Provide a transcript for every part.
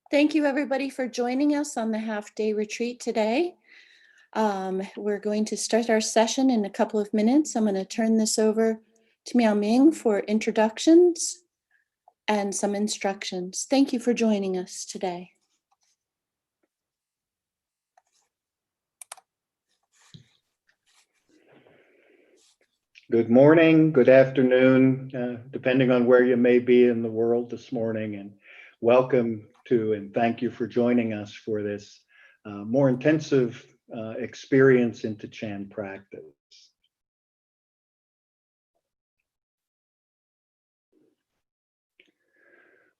Thank you, everybody, for joining us on the half-day retreat today. We're going to start our session in a couple of minutes. I'm going to turn this over to Miao Ming for introductions and some instructions. Thank you for joining us today. Good morning, good afternoon, depending on where you may be in the world this morning, and welcome to and thank you for joining us for this more intensive experience into Chan practice.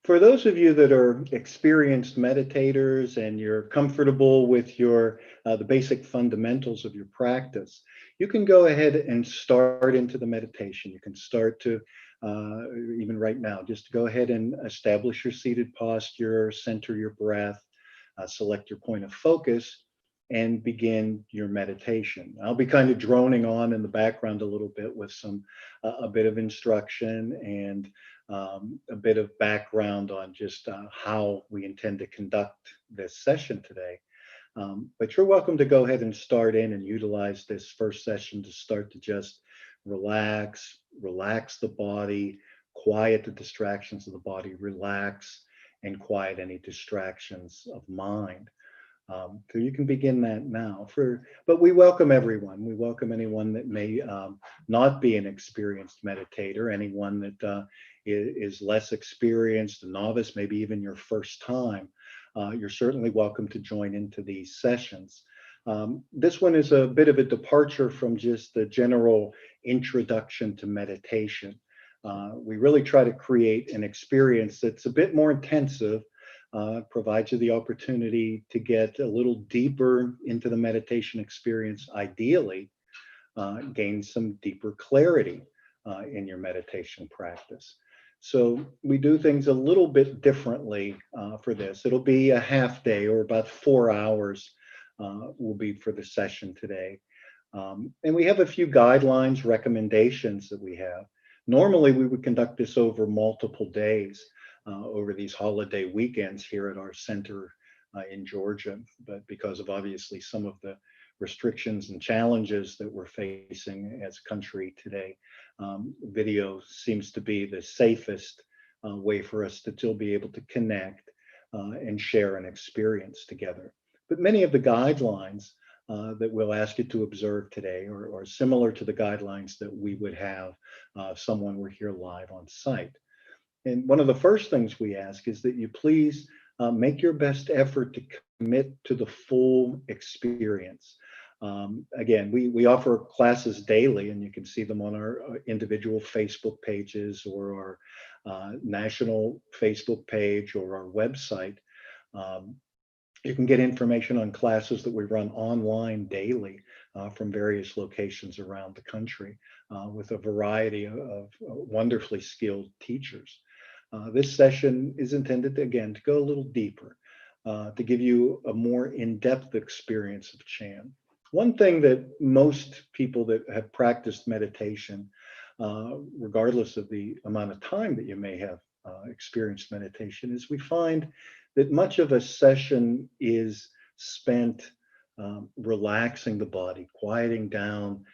For those of you that are experienced meditators and you're comfortable with the basic fundamentals of your practice, you can go ahead and start into the meditation. You can start to, even right now, just go ahead and establish your seated posture, center your breath, select your point of focus, and begin your meditation. I'll be kind of droning on in the background a little bit with a bit of instruction and a bit of background on just how we intend to conduct this session today. But you're welcome to go ahead and start in and utilize this first session to start to just relax the body, quiet the distractions of the body, relax and quiet any distractions of mind. So you can begin that now. But we welcome everyone. We welcome anyone that may not be an experienced meditator, anyone that is less experienced, a novice, maybe even your first time. You're certainly welcome to join into these sessions. This one is a bit of a departure from just the general introduction to meditation. We really try to create an experience that's a bit more intensive, provides you the opportunity to get a little deeper into the meditation experience, ideally, gain some deeper clarity in your meditation practice. So we do things a little bit differently for this. It'll be a half day or about 4 hours will be for the session today. And we have a few guidelines, recommendations that we have. Normally, we would conduct this over multiple days, over these holiday weekends here at our center in Georgia. But because of obviously some of the restrictions and challenges that we're facing as a country today, video seems to be the safest way for us to still be able to connect and share an experience together. But many of the guidelines that we'll ask you to observe today are similar to the guidelines that we would have if someone were here live on site. And one of the first things we ask is that you please make your best effort to commit to the full experience. Again, we offer classes daily, and you can see them on our individual Facebook pages or our national Facebook page or our website. You can get information on classes that we run online daily from various locations around the country with a variety of wonderfully skilled teachers. This session is intended, again, to go a little deeper, to give you a more in-depth experience of Chan. One thing that most people that have practiced meditation, regardless of the amount of time that you may have experienced meditation, is we find that much of a session is spent relaxing the body, quieting down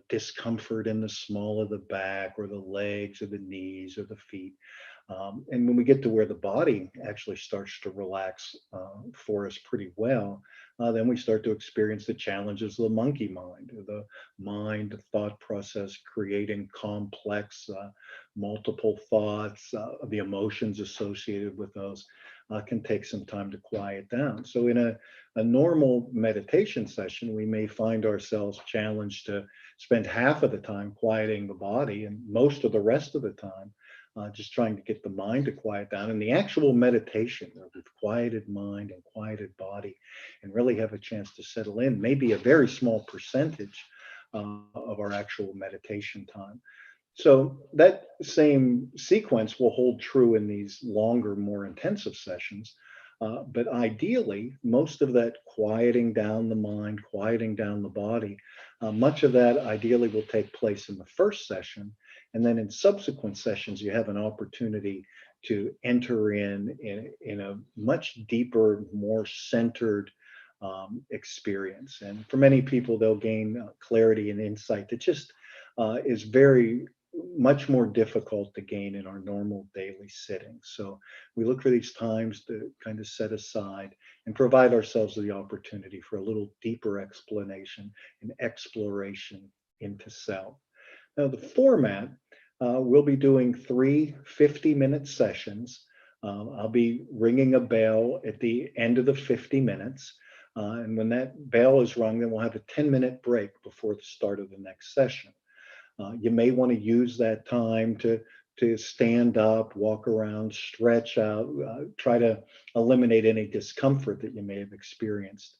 discomfort in the small of the back or the legs or the knees or the feet. And when we get to where the body actually starts to relax for us pretty well, then we start to experience the challenges of the monkey mind, the mind thought process, creating complex, multiple thoughts, the emotions associated with those can take some time to quiet down. So in a normal meditation session, we may find ourselves challenged to spend half of the time quieting the body and most of the rest of the time just trying to get the mind to quiet down. And the actual meditation with quieted mind and quieted body and really have a chance to settle in, maybe a very small percentage of our actual meditation time. So that same sequence will hold true in these longer, more intensive sessions. But ideally, most of that quieting down the mind, quieting down the body, much of that ideally will take place in the first session. And then in subsequent sessions, you have an opportunity to enter in a much deeper, more centered experience. And for many people, they'll gain clarity and insight that just is very much more difficult to gain in our normal daily sittings. So we look for these times to kind of set aside and provide ourselves with the opportunity for a little deeper explanation and exploration into self. Now, the format, we'll be doing three 50-minute sessions. I'll be ringing a bell at the end of the 50 minutes. And when that bell is rung, then we'll have a 10-minute break before the start of the next session. You may want to use that time to stand up, walk around, stretch out, try to eliminate any discomfort that you may have experienced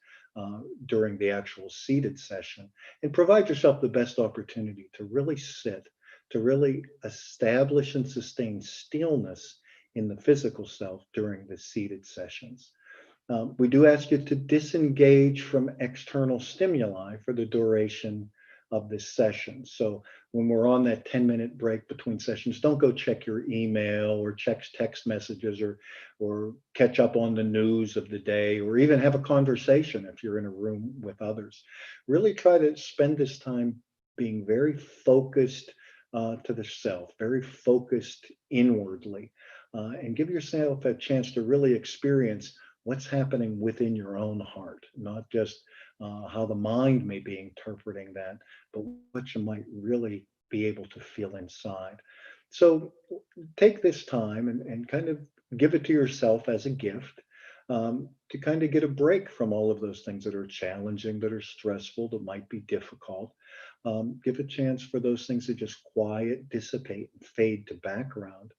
during the actual seated session, and provide yourself the best opportunity to really sit, to really establish and sustain stillness in the physical self during the seated sessions. We do ask you to disengage from external stimuli for the duration of this session. So when we're on that 10-minute break between sessions, don't go check your email or check text messages or catch up on the news of the day or even have a conversation if you're in a room with others. Really try to spend this time being very focused to the self, very focused inwardly, and give yourself a chance to really experience what's happening within your own heart, not just how the mind may be interpreting that, but what you might really be able to feel inside. So take this time and kind of give it to yourself as a gift, to kind of get a break from all of those things that are challenging, that are stressful, that might be difficult. Give a chance for those things to just quiet, dissipate, and fade to background,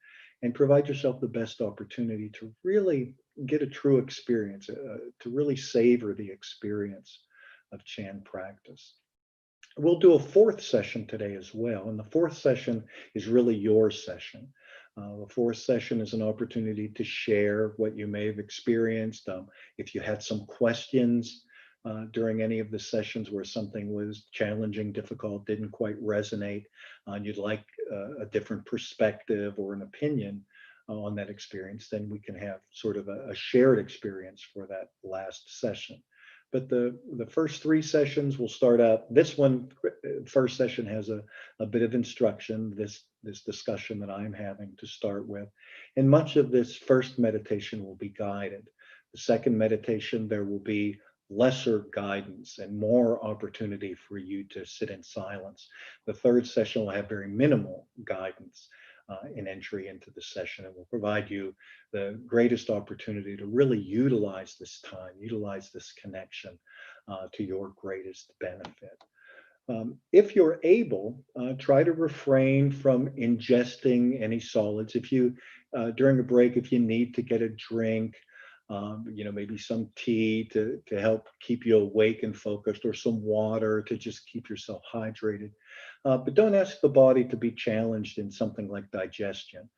and provide yourself the best opportunity to really get a true experience, to really savor the experience of Chan practice. We'll do a fourth session today as well. And the fourth session is really your session. The fourth session is an opportunity to share what you may have experienced. If you had some questions during any of the sessions where something was challenging, difficult, didn't quite resonate, and you'd like a different perspective or an opinion on that experience, then we can have sort of a shared experience for that last session. But the first three sessions will start out. This one, first session has a bit of instruction, this discussion that I'm having to start with. And much of this first meditation will be guided. The second meditation, there will be lesser guidance and more opportunity for you to sit in silence. The third session will have very minimal guidance in entry into the session, and will provide you the greatest opportunity to really utilize this time, utilize this connection to your greatest benefit. If you're able, try to refrain from ingesting any solids. If you, during a break, if you need to get a drink, maybe some tea to help keep you awake and focused, or some water to just keep yourself hydrated. But don't ask the body to be challenged in something like digestion.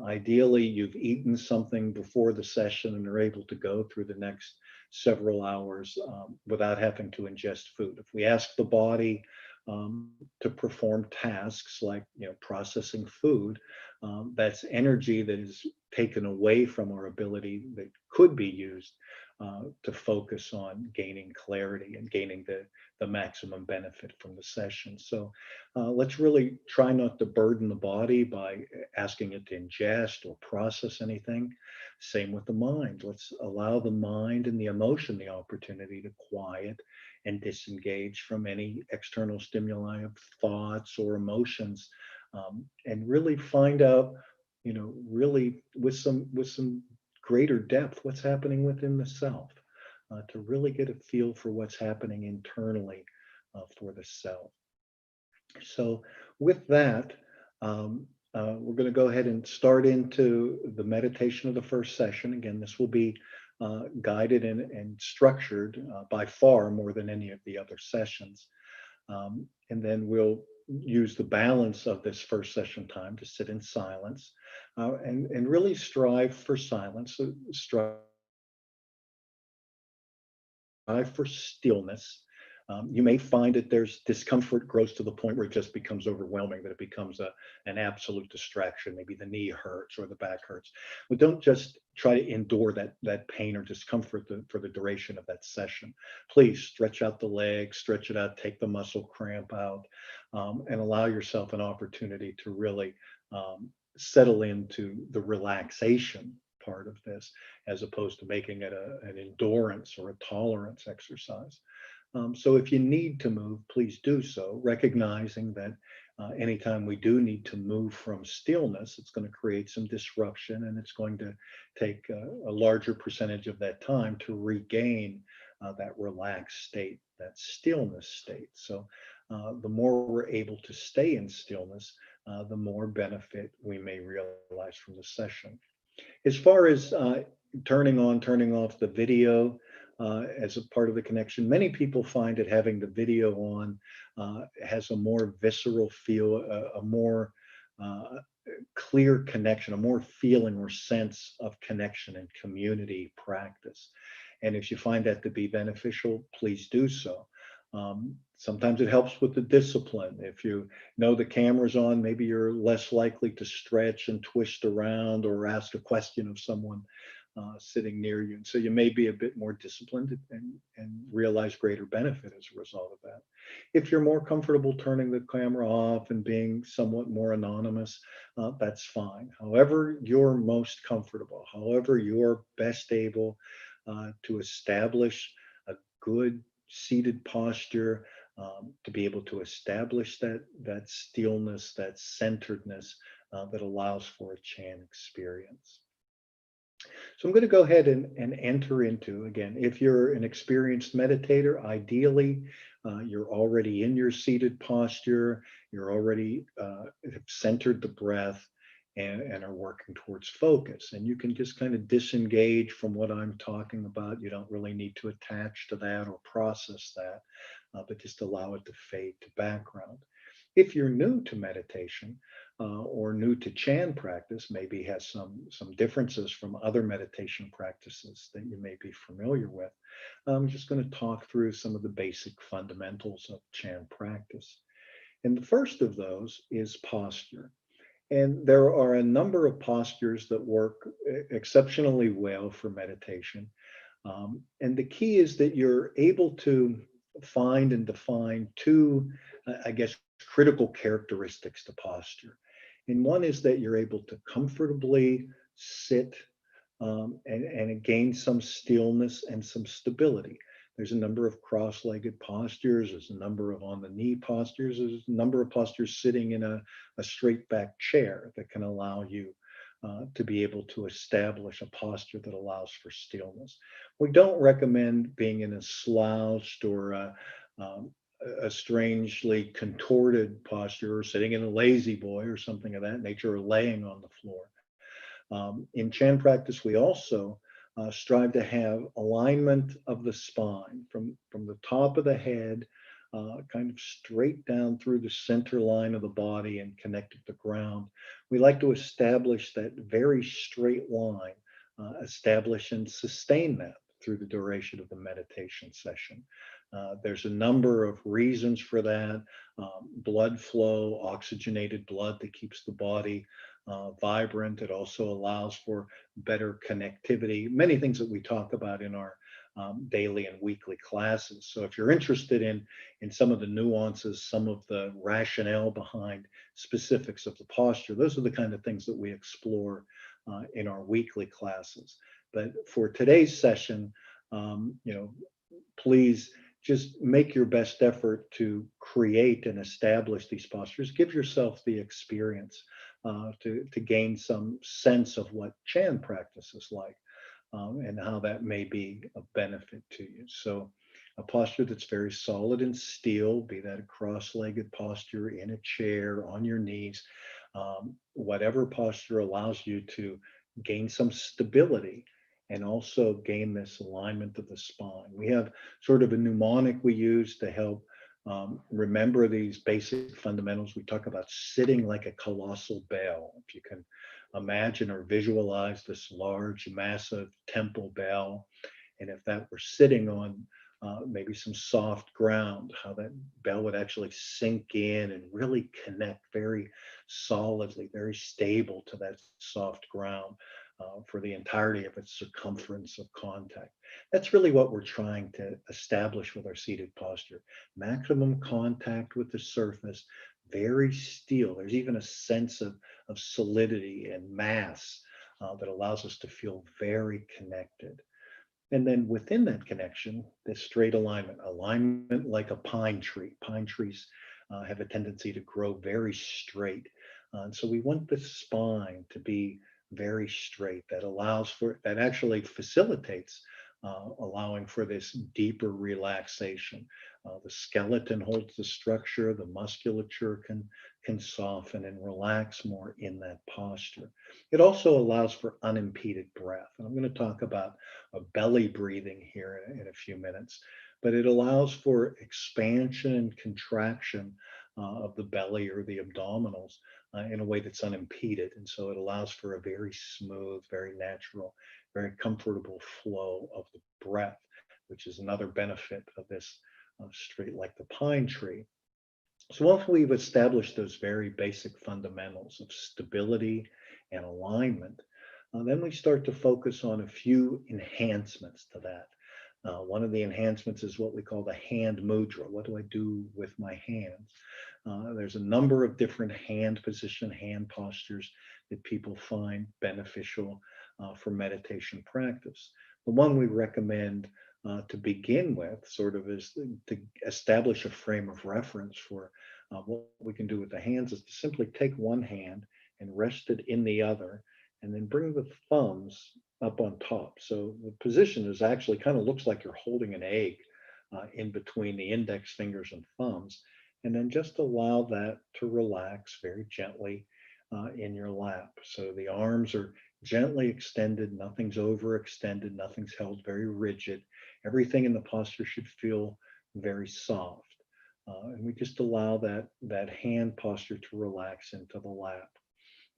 Ideally, you've eaten something before the session and are able to go through the next several hours without having to ingest food. If we ask the body to perform tasks like processing food, that's energy that is taken away from our ability that could be used to focus on gaining clarity and gaining the maximum benefit from the session. So let's really try not to burden the body by asking it to ingest or process anything. Same with the mind. Let's allow the mind and the emotion the opportunity to quiet and disengage from any external stimuli of thoughts or emotions, and really find out, really with some greater depth, what's happening within the self, to really get a feel for what's happening internally for the self. So with that, we're going to go ahead and start into the meditation of the first session. Again, this will be guided and structured by far more than any of the other sessions. And then we'll use the balance of this first session time to sit in silence, and really strive for silence, strive for stillness, You may find that there's discomfort grows to the point where it just becomes overwhelming, that it becomes an absolute distraction. Maybe the knee hurts or the back hurts. But don't just try to endure that pain or discomfort for the duration of that session. Please stretch out the legs, stretch it out, take the muscle cramp out, and allow yourself an opportunity to really settle into the relaxation part of this, as opposed to making it an endurance or a tolerance exercise. So if you need to move, please do so, recognizing that anytime we do need to move from stillness, it's going to create some disruption, and it's going to take a larger percentage of that time to regain that relaxed state, that stillness state. So the more we're able to stay in stillness, the more benefit we may realize from the session. As far as turning on, turning off the video as a part of the connection, many people find that having the video on has a more visceral feel, a more uh, clear connection, a more feeling or sense of connection and community practice. And if you find that to be beneficial, please do so. Sometimes it helps with the discipline. If you know the camera's on, maybe you're less likely to stretch and twist around or ask a question of someone sitting near you. And so you may be a bit more disciplined and realize greater benefit as a result of that. If you're more comfortable turning the camera off and being somewhat more anonymous, that's fine. However, you're most comfortable, however, you're best able to establish a good seated posture, to be able to establish that stillness, that centeredness that allows for a Chan experience. So I'm going to go ahead and enter into, again, if you're an experienced meditator, ideally, you're already in your seated posture, you're already have centered the breath and are working towards focus. And you can just kind of disengage from what I'm talking about. You don't really need to attach to that or process that, but just allow it to fade to background. If you're new to meditation, or new to Chan practice, maybe has some differences from other meditation practices that you may be familiar with. I'm just going to talk through some of the basic fundamentals of Chan practice. And the first of those is posture. And there are a number of postures that work exceptionally well for meditation. And the key is that you're able to find and define two, I guess, critical characteristics to posture. And one is that you're able to comfortably sit and gain some stillness and some stability. There's a number of cross-legged postures. There's a number of on-the-knee postures. There's a number of postures sitting in a straight-back chair that can allow you to be able to establish a posture that allows for stillness. We don't recommend being in a slouched or um, a strangely contorted posture, or sitting in a lazy boy or something of that nature, or laying on the floor. In Chan practice, we also strive to have alignment of the spine from the top of the head, kind of straight down through the center line of the body and connected to the ground. We like to establish that very straight line, establish and sustain that through the duration of the meditation session. There's a number of reasons for that. Blood flow, oxygenated blood that keeps the body vibrant. It also allows for better connectivity, many things that we talk about in our daily and weekly classes. So if you're interested in some of the nuances, some of the rationale behind specifics of the posture, those are the kind of things that we explore in our weekly classes. But for today's session, please just make your best effort to create and establish these postures. Give yourself the experience to gain some sense of what Chan practice is like, and how that may be of benefit to you. So a posture that's very solid and still, be that a cross-legged posture in a chair, on your knees, whatever posture allows you to gain some stability and also gain this alignment of the spine. We have sort of a mnemonic we use to help remember these basic fundamentals. We talk about sitting like a colossal bell. If you can imagine or visualize this large, massive temple bell, and if that were sitting on maybe some soft ground, how that bell would actually sink in and really connect very solidly, very stable to that soft ground for the entirety of its circumference of contact. That's really what we're trying to establish with our seated posture. Maximum contact with the surface, very still. There's even a sense of solidity and mass that allows us to feel very connected. And then within that connection, this straight alignment, alignment like a pine tree. Pine trees have a tendency to grow very straight. And so we want the spine to be very straight. That allows for, that actually facilitates allowing for this deeper relaxation. The skeleton holds the structure, the musculature can soften and relax more in that posture. It also allows for unimpeded breath. And I'm going to talk about belly breathing here in a few minutes, but it allows for expansion and contraction of the belly or the abdominals in a way that's unimpeded. And so it allows for a very smooth, very natural, very comfortable flow of the breath, which is another benefit of this straight like the pine tree. So once we've established those very basic fundamentals of stability and alignment, then we start to focus on a few enhancements to that. One of the enhancements is what we call the hand mudra. What do I do with my hands? There's a number of different hand position, hand postures that people find beneficial for meditation practice. The one we recommend to begin with, sort of, is to establish a frame of reference for what we can do with the hands, is to simply take one hand and rest it in the other, and then bring the thumbs up on top. So the position is actually kind of looks like you're holding an egg in between the index fingers and thumbs, and then just allow that to relax very gently in your lap. So the arms are gently extended, nothing's overextended, nothing's held very rigid. Everything in the posture should feel very soft. And we just allow that hand posture to relax into the lap.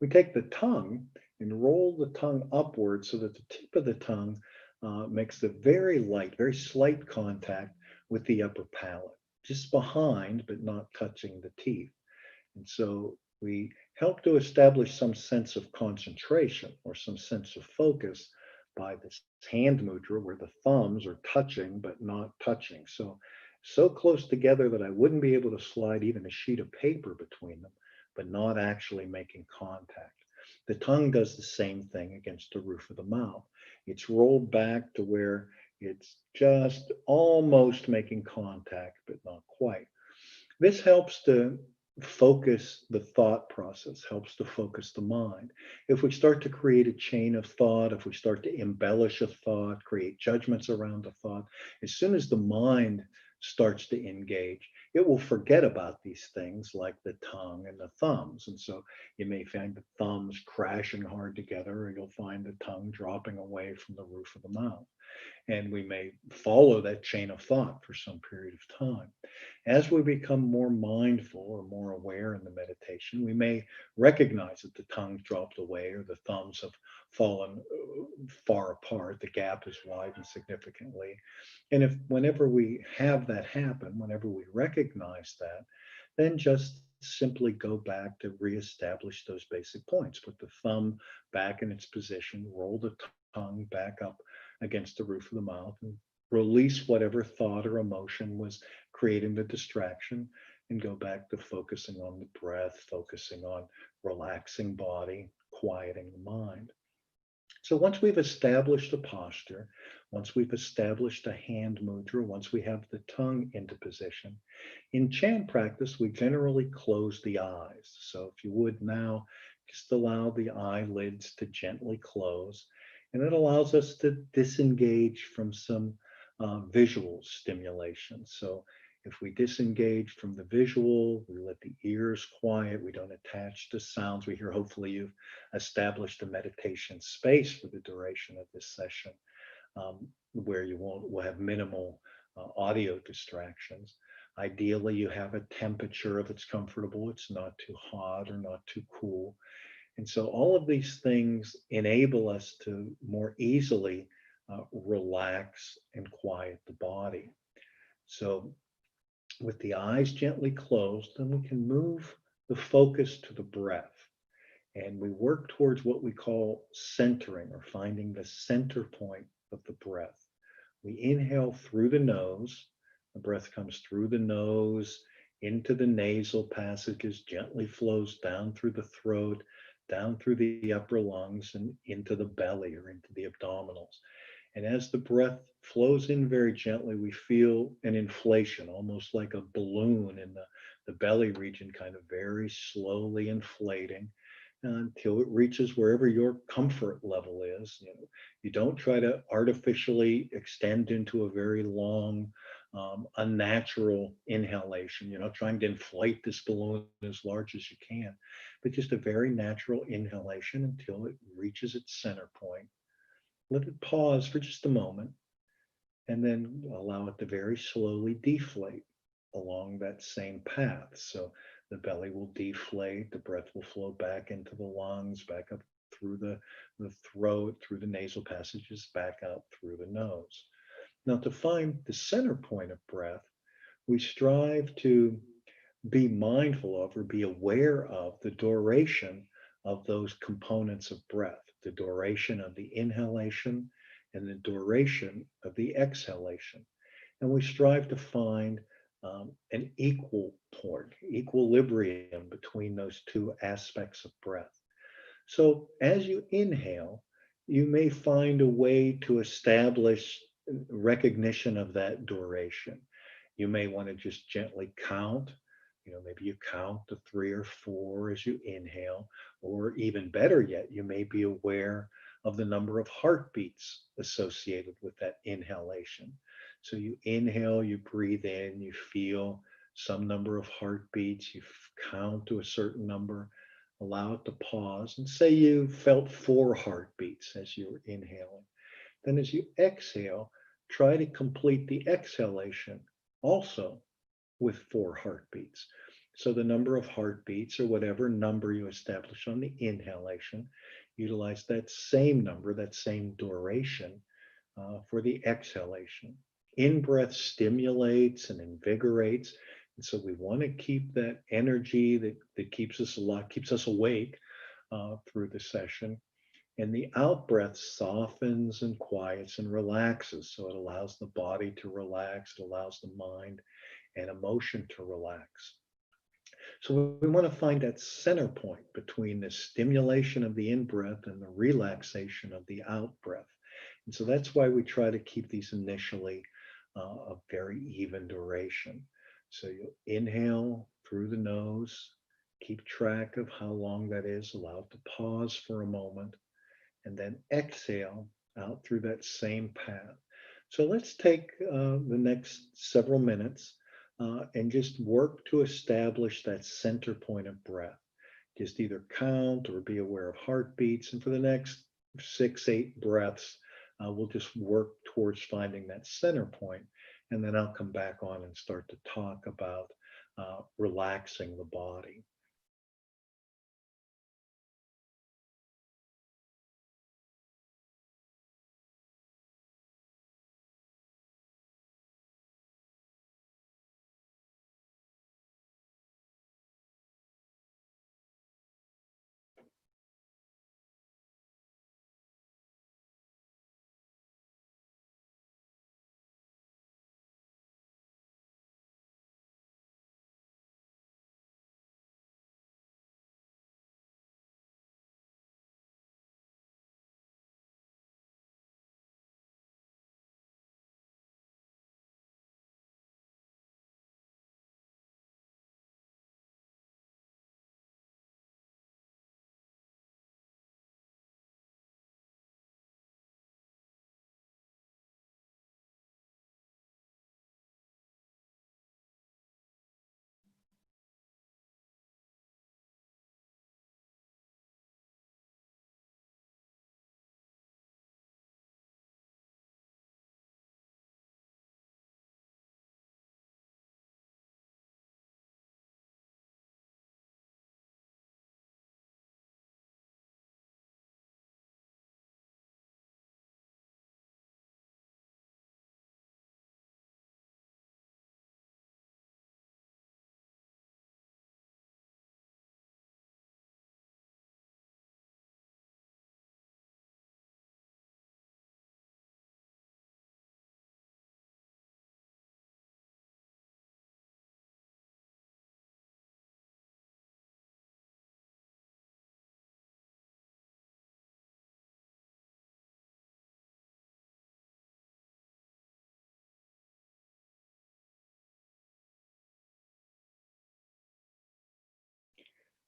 We take the tongue and roll the tongue upward so that the tip of the tongue makes a very light, very slight contact with the upper palate, just behind, but not touching the teeth. And so we help to establish some sense of concentration or some sense of focus by this hand mudra where the thumbs are touching but not touching. So close together that I wouldn't be able to slide even a sheet of paper between them, but not actually making contact. The tongue does the same thing against the roof of the mouth. It's rolled back to where it's just almost making contact, but not quite. This helps to focus the thought process, helps to focus the mind. If we start to create a chain of thought, if we start to embellish a thought, create judgments around a thought, as soon as the mind starts to engage, it will forget about these things like the tongue and the thumbs. And so you may find the thumbs crashing hard together, or you'll find the tongue dropping away from the roof of the mouth. And we may follow that chain of thought for some period of time. As we become more mindful or more aware in the meditation, we may recognize that the tongue's dropped away or the thumbs have fallen far apart, the gap has widened significantly. And if whenever we have that happen, whenever we recognize that, then just simply go back to reestablish those basic points. Put the thumb back in its position, roll the tongue back up against the roof of the mouth, and release whatever thought or emotion was creating the distraction, and go back to focusing on the breath, focusing on relaxing body, quieting the mind. So once we've established a posture, once we've established a hand mudra, once we have the tongue into position, in chant practice, we generally close the eyes. So if you would now just allow the eyelids to gently close, and it allows us to disengage from some visual stimulation. So if we disengage from the visual, we let the ears quiet, we don't attach to sounds we hear. Hopefully you've established a meditation space for the duration of this session where you will have minimal audio distractions. Ideally, you have a temperature if it's comfortable. It's not too hot or not too cool. And so all of these things enable us to more easily relax and quiet the body. So with the eyes gently closed, then we can move the focus to the breath. And we work towards what we call centering or finding the center point of the breath. We inhale through the nose. The breath comes through the nose into the nasal passages, gently flows down through the throat, down through the upper lungs, and into the belly or into the abdominals. And as the breath flows in very gently, we feel an inflation, almost like a balloon in the belly region, kind of very slowly inflating until it reaches wherever your comfort level is. You don't try to artificially extend into a very long, unnatural inhalation. You're not trying to inflate this balloon as large as you can, but just a very natural inhalation until it reaches its center point. Let it pause for just a moment and then allow it to very slowly deflate along that same path. So the belly will deflate, the breath will flow back into the lungs, back up through the throat, through the nasal passages, back out through the nose. Now, to find the center point of breath, we strive to be mindful of or be aware of the duration of those components of breath, the duration of the inhalation and the duration of the exhalation. And we strive to find an equal point, equilibrium between those two aspects of breath. So as you inhale, you may find a way to establish recognition of that duration. You may want to just gently count. Maybe you count to 3 or 4 as you inhale, or even better yet, you may be aware of the number of heartbeats associated with that inhalation. So you inhale, you breathe in, you feel some number of heartbeats, you count to a certain number, allow it to pause, and say you felt 4 heartbeats as you were inhaling. Then as you exhale, try to complete the exhalation also with 4 heartbeats. So the number of heartbeats or whatever number you establish on the inhalation, utilize that same number, that same duration for the exhalation. In breath stimulates and invigorates. And so we want to keep that energy that keeps us alive, keeps us awake through the session. And the out breath softens and quiets and relaxes. So it allows the body to relax, it allows the mind and emotion to relax. So we want to find that center point between the stimulation of the in breath and the relaxation of the out breath. And so that's why we try to keep these initially a very even duration. So you inhale through the nose, keep track of how long that is, allow it to pause for a moment, and then exhale out through that same path. So let's take the next several minutes and just work to establish that center point of breath. Just either count or be aware of heartbeats. And for the next 6, 8 breaths, we'll just work towards finding that center point. And then I'll come back on and start to talk about relaxing the body.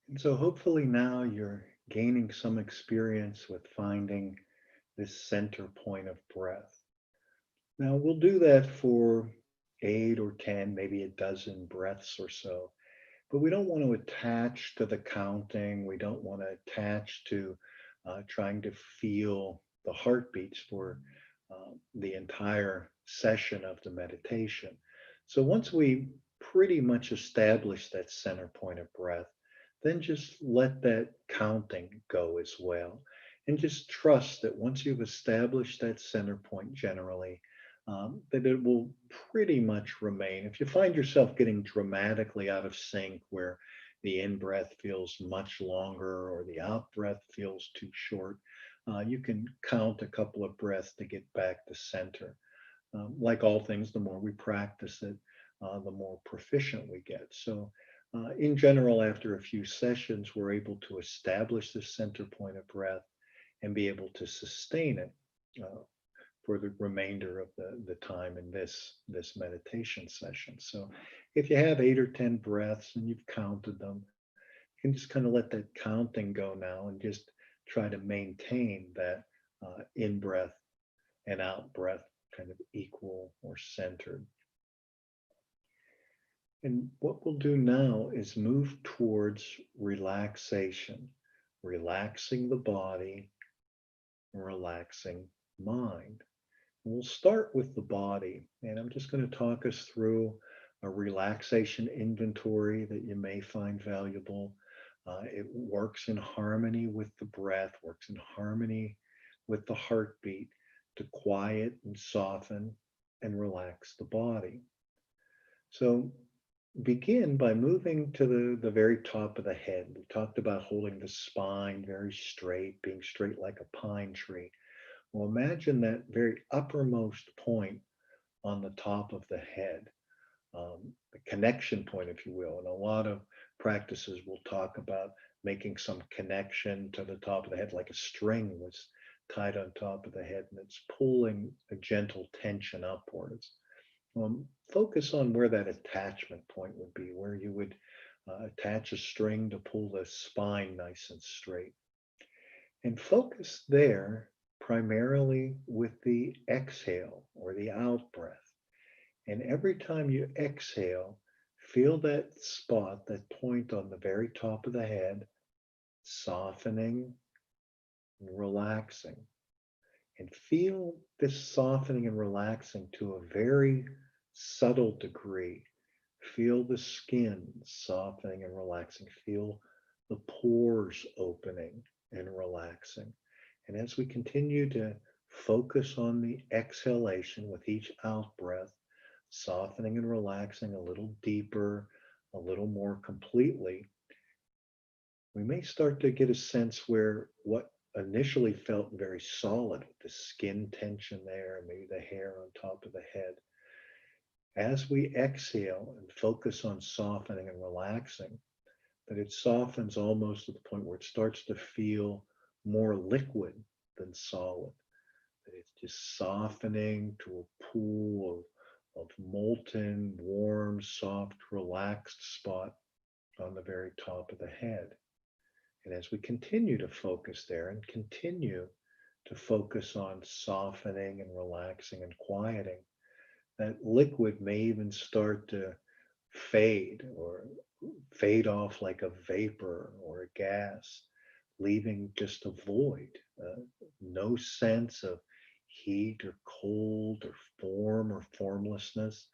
And so hopefully now you're gaining some experience with finding this center point of breath. Now we'll do that for 8 or 10, maybe a dozen breaths or so. But we don't want to attach to the counting. We don't want to attach to trying to feel the heartbeats for the entire session of the meditation. So once we pretty much establish that center point of breath, then just let that counting go as well. And just trust that once you've established that center point generally, that it will pretty much remain. If you find yourself getting dramatically out of sync where the in breath feels much longer or the out breath feels too short, you can count a couple of breaths to get back to center. Like all things, the more we practice it, the more proficient we get. So, in general, after a few sessions, we're able to establish the center point of breath and be able to sustain it for the remainder of the time in this meditation session. So if you have 8 or 10 breaths and you've counted them, you can just kind of let that counting go now and just try to maintain that in breath and out breath kind of equal or centered. And what we'll do now is move towards relaxation, relaxing the body, relaxing mind. We'll start with the body, and I'm just going to talk us through a relaxation inventory that you may find valuable. It works in harmony with the breath, works in harmony with the heartbeat to quiet and soften and relax the body. So begin by moving to the very top of the head. We talked about holding the spine very straight, being straight like a pine tree. Well, imagine that very uppermost point on the top of the head, the connection point, if you will. And a lot of practices will talk about making some connection to the top of the head, like a string was tied on top of the head and it's pulling a gentle tension upwards. Focus on where that attachment point would be, where you would attach a string to pull the spine nice and straight. And focus there primarily with the exhale or the out breath. And every time you exhale, feel that spot, that point on the very top of the head, softening and relaxing. And feel this softening and relaxing to a very subtle degree. Feel the skin softening and relaxing. Feel the pores opening and relaxing. And as we continue to focus on the exhalation with each out breath, softening and relaxing a little deeper, a little more completely, we may start to get a sense where what initially felt very solid, with the skin tension there, and maybe the hair on top of the head, as we exhale and focus on softening and relaxing, that it softens almost to the point where it starts to feel more liquid than solid. That it's just softening to a pool of molten, warm, soft, relaxed spot on the very top of the head. And as we continue to focus there and continue to focus on softening and relaxing and quieting, that liquid may even start to fade or fade off like a vapor or a gas, leaving just a void, no sense of heat or cold or form or formlessness,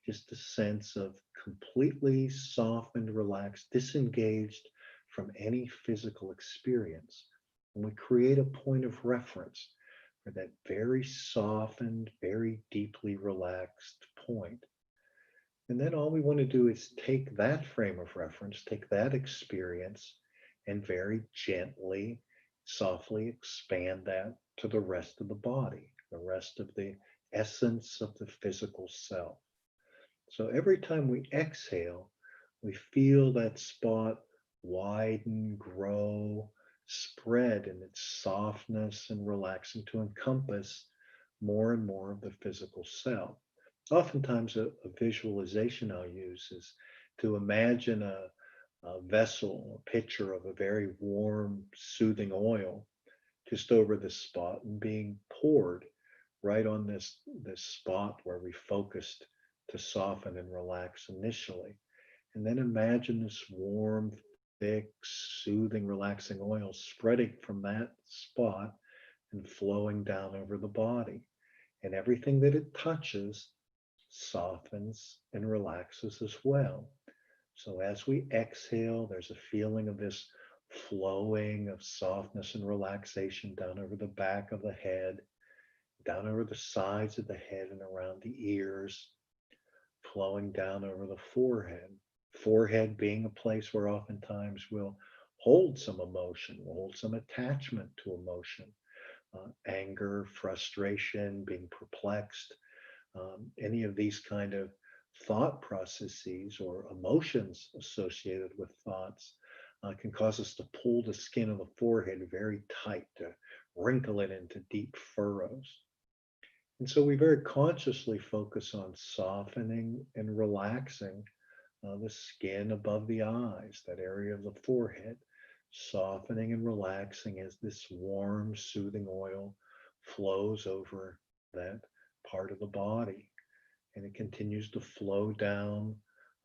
just a sense of completely softened, relaxed, disengaged from any physical experience. And we create a point of reference for that very softened, very deeply relaxed point. And then all we want to do is take that frame of reference, take that experience, and very gently, softly expand that to the rest of the body, the rest of the essence of the physical self. So every time we exhale, we feel that spot widen, grow, spread in its softness and relaxing to encompass more and more of the physical self. Oftentimes, a visualization I'll use is to imagine vessel, a pitcher of a very warm, soothing oil just over this spot and being poured right on this spot where we focused to soften and relax initially. And then imagine this warm, thick, soothing, relaxing oil spreading from that spot and flowing down over the body. And everything that it touches softens and relaxes as well. So as we exhale, there's a feeling of this flowing of softness and relaxation down over the back of the head, down over the sides of the head and around the ears, flowing down over the forehead. Forehead being a place where oftentimes we'll hold some emotion, we'll hold some attachment to emotion, anger, frustration, being perplexed, any of these kind of thought processes or emotions associated with thoughts can cause us to pull the skin of the forehead very tight, to wrinkle it into deep furrows. And so we very consciously focus on softening and relaxing the skin above the eyes, that area of the forehead, softening and relaxing as this warm, soothing oil flows over that part of the body. And it continues to flow down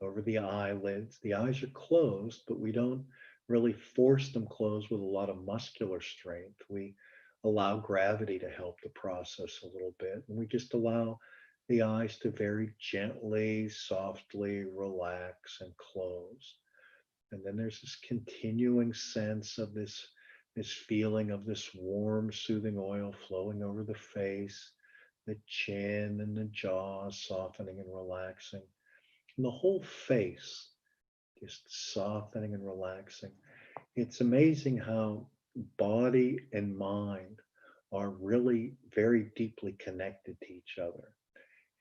over the eyelids. The eyes are closed, but we don't really force them closed with a lot of muscular strength. We allow gravity to help the process a little bit. And we just allow the eyes to very gently, softly relax and close. And then there's this continuing sense of this feeling of this warm, soothing oil flowing over the face, the chin and the jaw softening and relaxing, and the whole face just softening and relaxing. It's amazing how body and mind are really very deeply connected to each other.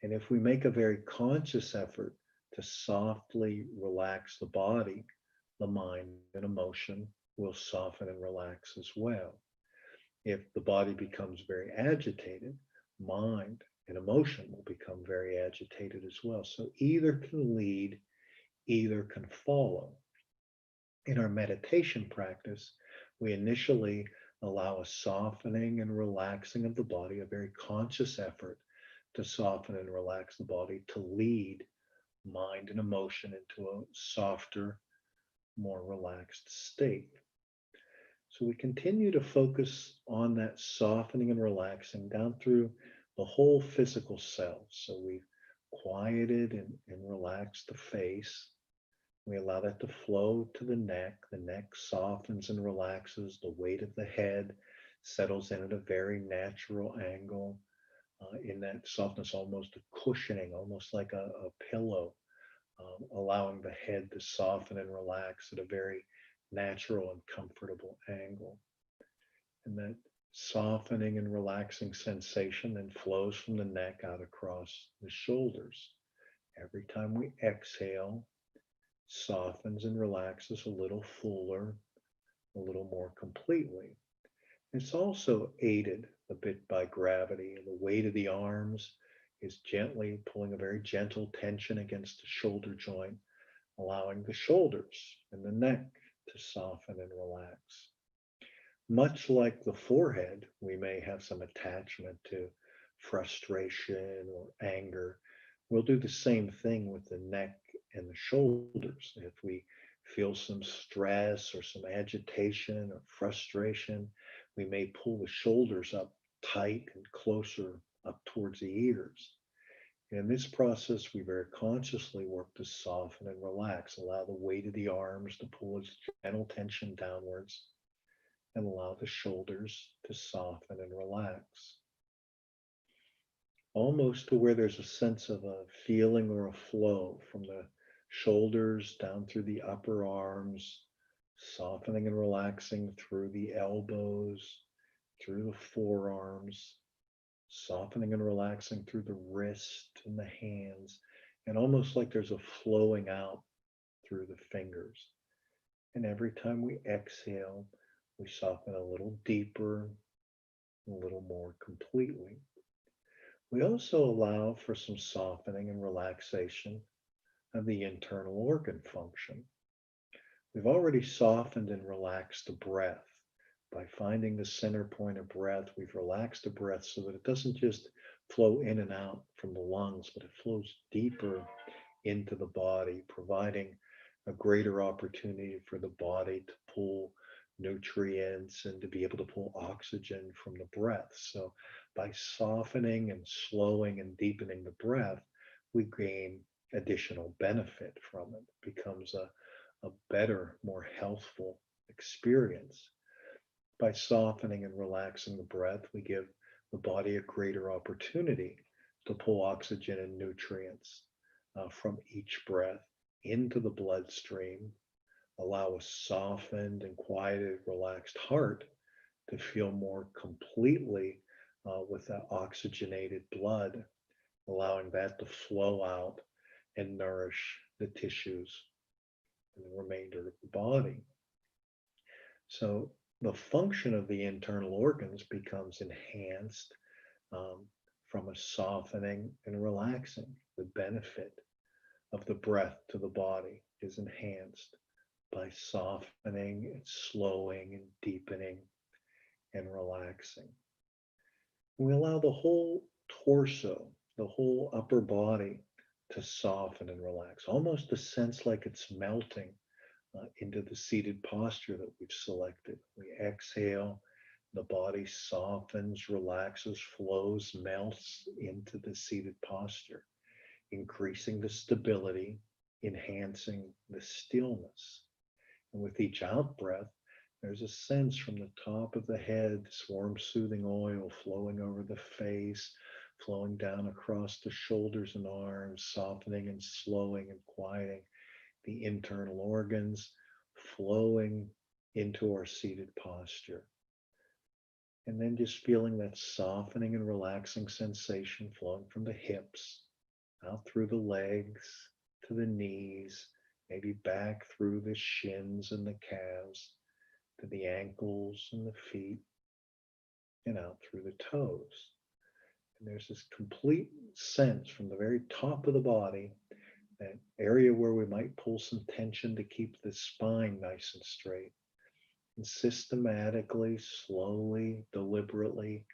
And if we make a very conscious effort to softly relax the body, the mind and emotion will soften and relax as well. If the body becomes very agitated, mind and emotion will become very agitated as well. So either can lead, either can follow. In our meditation practice, we initially allow a softening and relaxing of the body, a very conscious effort to soften and relax the body, to lead mind and emotion into a softer, more relaxed state. So we continue to focus on that softening and relaxing down through the whole physical self. So we've quieted and relaxed the face. We allow that to flow to the neck. The neck softens and relaxes. The weight of the head settles in at a very natural angle. In that softness, almost a cushioning, almost like a pillow, allowing the head to soften and relax at a very natural and comfortable angle. And that softening and relaxing sensation then flows from the neck out across the shoulders. Every time we exhale, softens and relaxes a little fuller, a little more completely. It's also aided a bit by gravity. The weight of the arms is gently pulling a very gentle tension against the shoulder joint, allowing the shoulders and the neck to soften and relax. Much like the forehead, we may have some attachment to frustration or anger. We'll do the same thing with the neck and the shoulders. If we feel some stress or some agitation or frustration, we may pull the shoulders up tight and closer up towards the ears. In this process, we very consciously work to soften and relax, allow the weight of the arms to pull its gentle tension downwards, and allow the shoulders to soften and relax. Almost to where there's a sense of a feeling or a flow from the shoulders down through the upper arms, softening and relaxing through the elbows, through the forearms, softening and relaxing through the wrist and the hands, and almost like there's a flowing out through the fingers. And every time we exhale, we soften a little deeper, a little more completely. We also allow for some softening and relaxation of the internal organ function. We've already softened and relaxed the breath. By finding the center point of breath, we've relaxed the breath so that it doesn't just flow in and out from the lungs, but it flows deeper into the body, providing a greater opportunity for the body to pull nutrients and to be able to pull oxygen from the breath. So, by softening and slowing and deepening the breath, we gain additional benefit from it. It becomes a better, more healthful experience. By softening and relaxing the breath, we give the body a greater opportunity to pull oxygen and nutrients from each breath into the bloodstream, allow a softened and quieted, relaxed heart to feel more completely with that oxygenated blood, allowing that to flow out and nourish the tissues and the remainder of the body. So the function of the internal organs becomes enhanced um, from a softening and relaxing. The benefit of the breath to the body is enhanced by softening and slowing and deepening and relaxing. We allow the whole torso, the whole upper body to soften and relax, almost a sense like it's melting into the seated posture that we've selected. We exhale, the body softens, relaxes, flows, melts into the seated posture, increasing the stability, enhancing the stillness. And with each out breath, there's a sense from the top of the head, this warm, soothing oil flowing over the face, flowing down across the shoulders and arms, softening and slowing and quieting the internal organs, flowing into our seated posture. And then just feeling that softening and relaxing sensation flowing from the hips out through the legs to the knees, maybe back through the shins and the calves to the ankles and the feet and out through the toes. And there's this complete sense from the very top of the body, that area where we might pull some tension to keep the spine nice and straight. And systematically, slowly, deliberately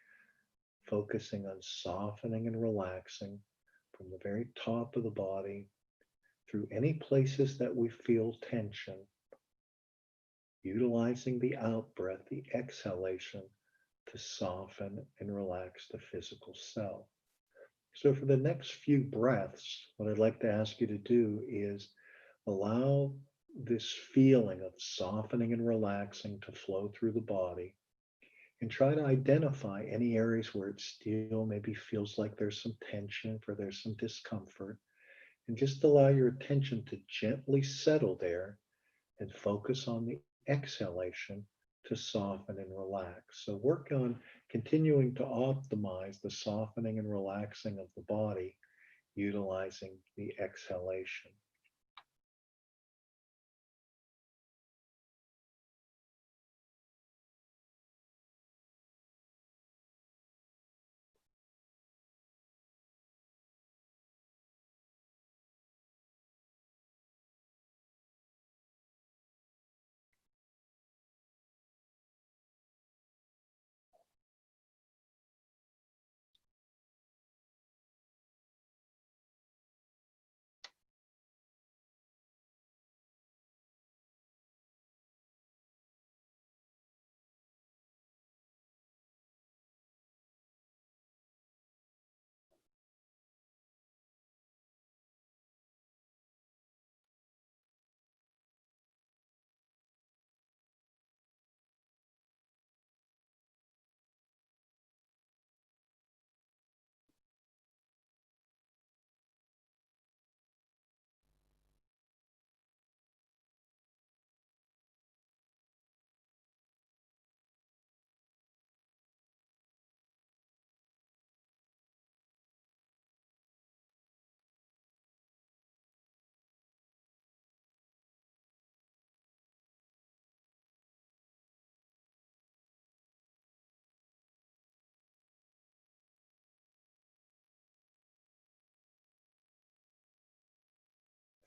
focusing on softening and relaxing from the very top of the body through any places that we feel tension, utilizing the out breath, the exhalation, to soften and relax the physical self. So, for the next few breaths, what I'd like to ask you to do is allow this feeling of softening and relaxing to flow through the body, and try to identify any areas where it still maybe feels like there's some tension, or there's some discomfort, and just allow your attention to gently settle there and focus on the exhalation to soften and relax. So work on continuing to optimize the softening and relaxing of the body utilizing the exhalation.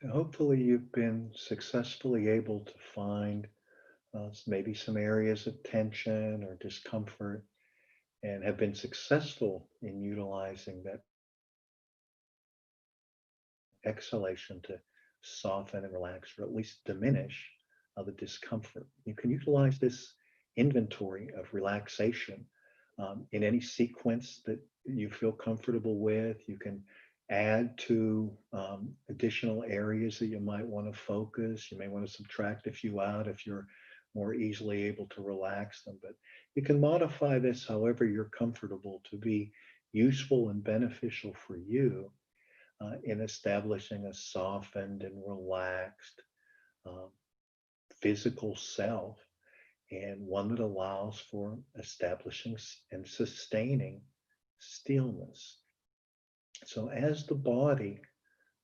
Hopefully, you've been successfully able to find maybe some areas of tension or discomfort and have been successful in utilizing that exhalation to soften and relax, or at least diminish the discomfort. You can utilize this inventory of relaxation in any sequence that you feel comfortable with. You can add to additional areas that you might want to focus. You may want to subtract a few out if you're more easily able to relax them. But you can modify this however you're comfortable to be useful and beneficial for you in establishing a softened and relaxed um, physical self, and one that allows for establishing and sustaining stillness. So, as the body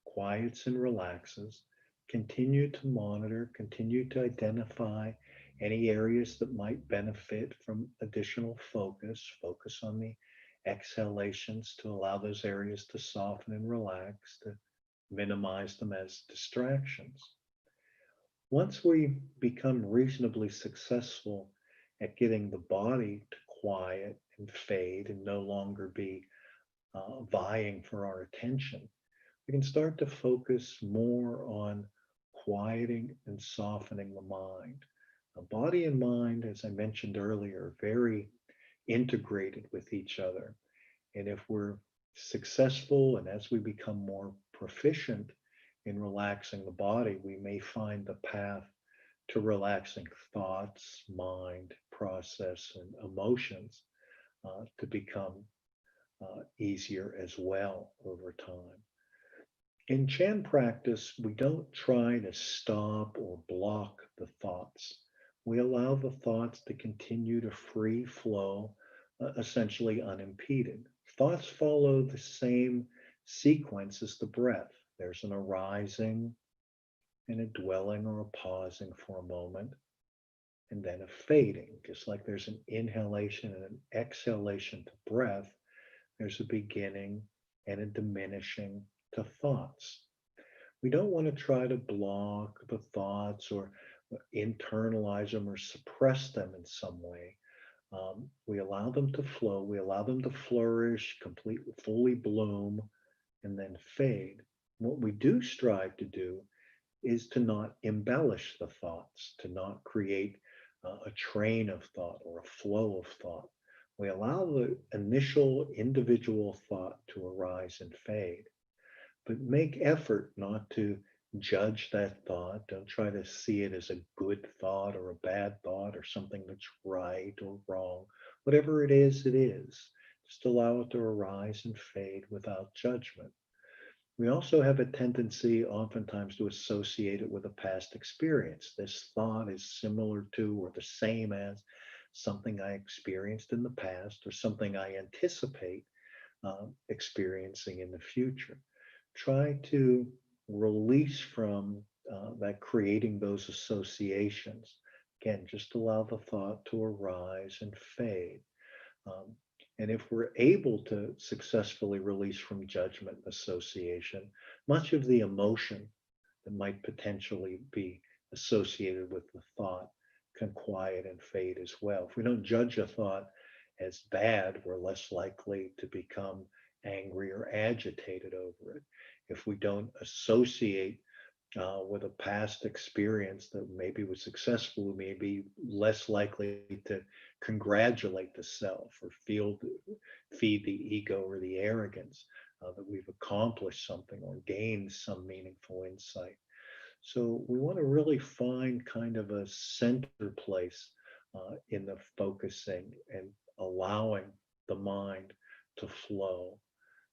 quiets and relaxes, continue to monitor, continue to identify any areas that might benefit from additional focus. Focus on the exhalations to allow those areas to soften and relax, to minimize them as distractions. Once we become reasonably successful at getting the body to quiet and fade and no longer be vying for our attention, we can start to focus more on quieting and softening the mind. The body and mind, as I mentioned earlier, are very integrated with each other. And if we're successful and as we become more proficient in relaxing the body, we may find the path to relaxing thoughts, mind, process, and emotions to become easier as well over time. In Chan practice, we don't try to stop or block the thoughts. We allow the thoughts to continue to free flow, essentially unimpeded. Thoughts follow the same sequence as the breath. There's an arising and a dwelling or a pausing for a moment, and then a fading. Just like there's an inhalation and an exhalation to breath, there's a beginning and a diminishing to thoughts. We don't want to try to block the thoughts or internalize them or suppress them in some way. We allow them to flow, we allow them to flourish, completely, fully bloom, and then fade. What we do strive to do is to not embellish the thoughts, to not create a train of thought or a flow of thought. We allow the initial individual thought to arise and fade, but make effort not to judge that thought. Don't try to see it as a good thought or a bad thought or something that's right or wrong. Whatever it is, it is. Just allow it to arise and fade without judgment. We also have a tendency oftentimes to associate it with a past experience. This thought is similar to or the same as something I experienced in the past or something I anticipate experiencing in the future. Try to release from that creating those associations. Again, just allow the thought to arise and fade. Um, and if we're able to successfully release from judgment and association, much of the emotion that might potentially be associated with the thought can quiet and fade as well. If we don't judge a thought as bad, we're less likely to become angry or agitated over it. If we don't associate with a past experience that maybe was successful, we may be less likely to congratulate the self or feed the ego or the arrogance that we've accomplished something or gained some meaningful insight. So we want to really find kind of a center place in the focusing and allowing the mind to flow.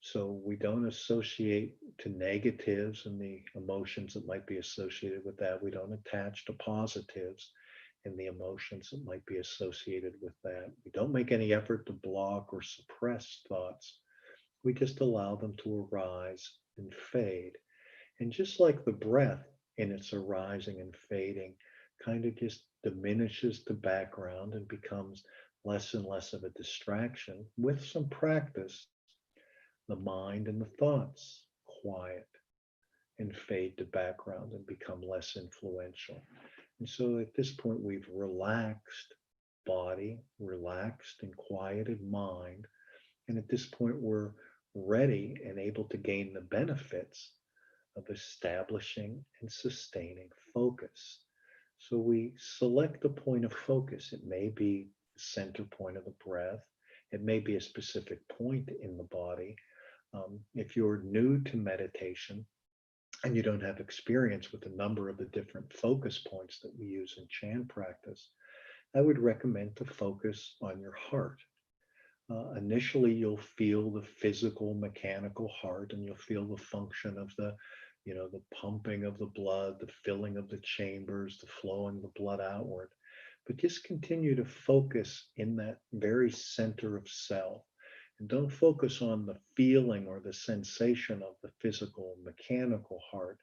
So we don't associate to negatives and the emotions that might be associated with that. We don't attach to positives and the emotions that might be associated with that. We don't make any effort to block or suppress thoughts. We just allow them to arise and fade. And just like the breath in its arising and fading kind of just diminishes the background and becomes less and less of a distraction, with some practice, the mind and the thoughts quiet and fade to background and become less influential. And so at this point, we've relaxed body, relaxed and quieted mind. And at this point, we're ready and able to gain the benefits of establishing and sustaining focus. So we select a point of focus. It may be the center point of the breath. It may be a specific point in the body. If you're new to meditation and you don't have experience with a number of the different focus points that we use in Chan practice, I would recommend to focus on your heart. Initially, you'll feel the physical, mechanical heart, and you'll feel the function of the pumping of the blood, the filling of the chambers, the flowing of the blood outward. But just continue to focus in that very center of self. And don't focus on the feeling or the sensation of the physical, mechanical heart,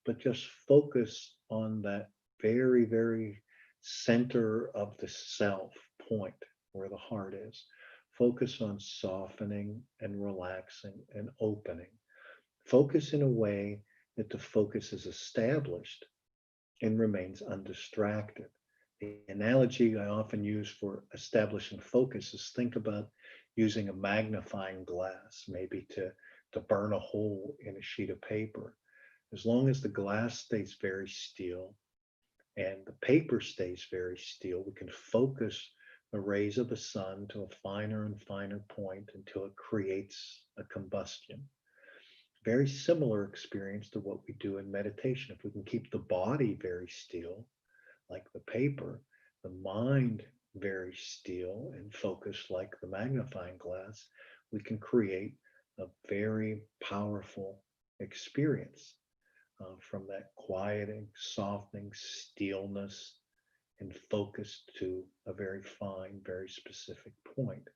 but just focus on that very, very center of the self point where the heart is. Focus on softening and relaxing and opening. Focus in a way that the focus is established and remains undistracted. The analogy I often use for establishing focus is think about using a magnifying glass, maybe to burn a hole in a sheet of paper. As long as the glass stays very still and the paper stays very still, we can focus the rays of the sun to a finer and finer point until it creates a combustion. Very similar experience to what we do in meditation. If we can keep the body very still, like the paper, the mind very still and focused like the magnifying glass, we can create a very powerful experience from that quieting, softening, stillness, and focus to a very fine, very specific point.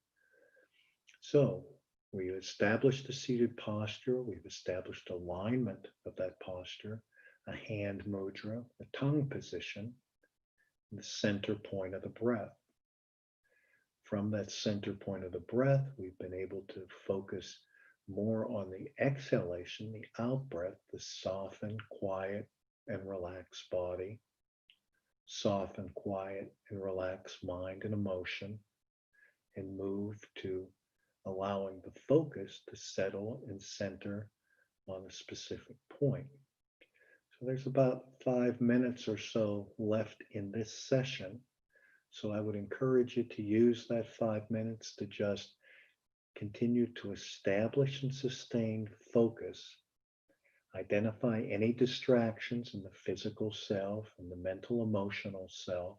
So we've established a seated posture. We've established alignment of that posture, a hand mudra, a tongue position, the center point of the breath. From that center point of the breath, we've been able to focus more on the exhalation, the out breath, the soften, quiet, and relax body, soften, quiet, and relax mind and emotion, and move to allowing the focus to settle and center on a specific point. So there's about 5 minutes or so left in this session. So I would encourage you to use that 5 minutes to just continue to establish and sustain focus. Identify any distractions in the physical self and the mental emotional self.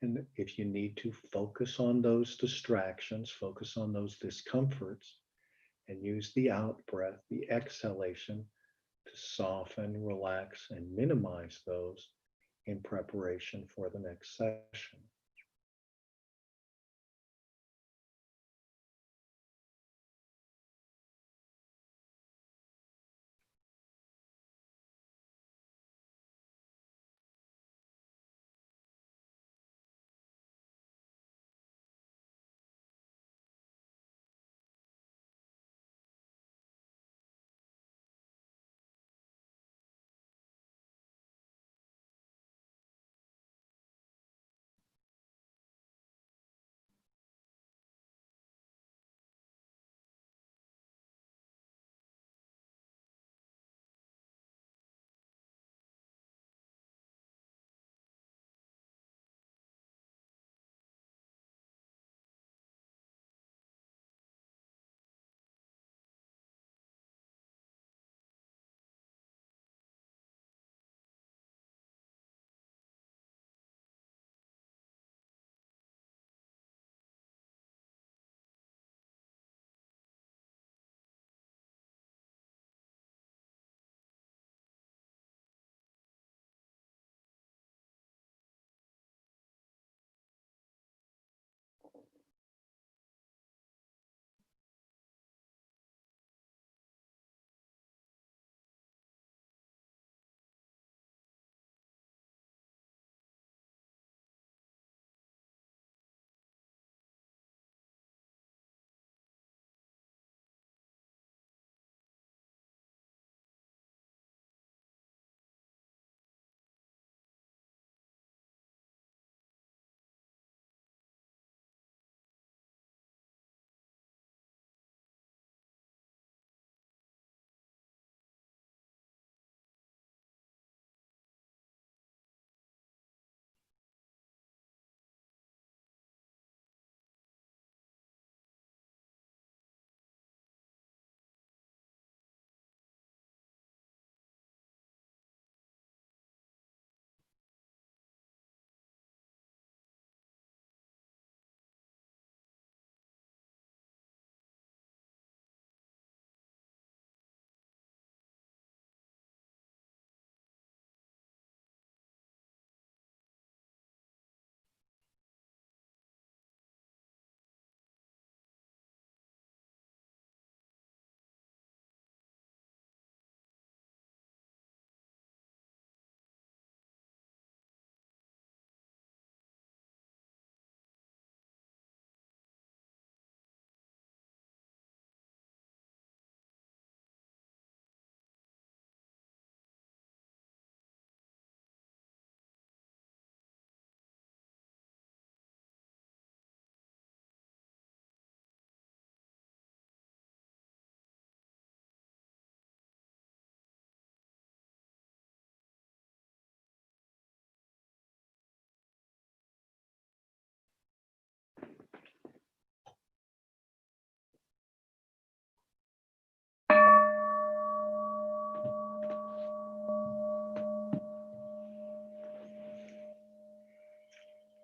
And if you need to, focus on those distractions, focus on those discomforts, and use the out breath, the exhalation, to soften, relax, and minimize those in preparation for the next session.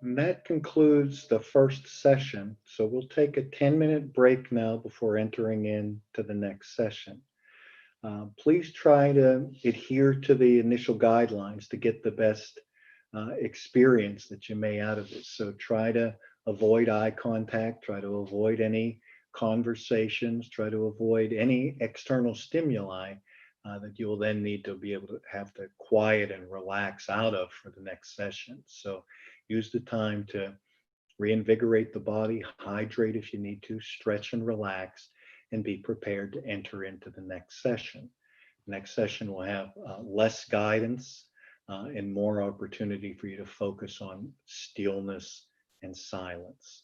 And that concludes the first session. So we'll take a 10-minute break now before entering into the next session. Please try to adhere to the initial guidelines to get the best experience that you may out of this. So try to avoid eye contact, try to avoid any conversations, try to avoid any external stimuli that you will then need to be able to have to quiet and relax out of for the next session. So use the time to reinvigorate the body, hydrate if you need to, stretch and relax, and be prepared to enter into the next session. Next session will have less guidance and more opportunity for you to focus on stillness and silence.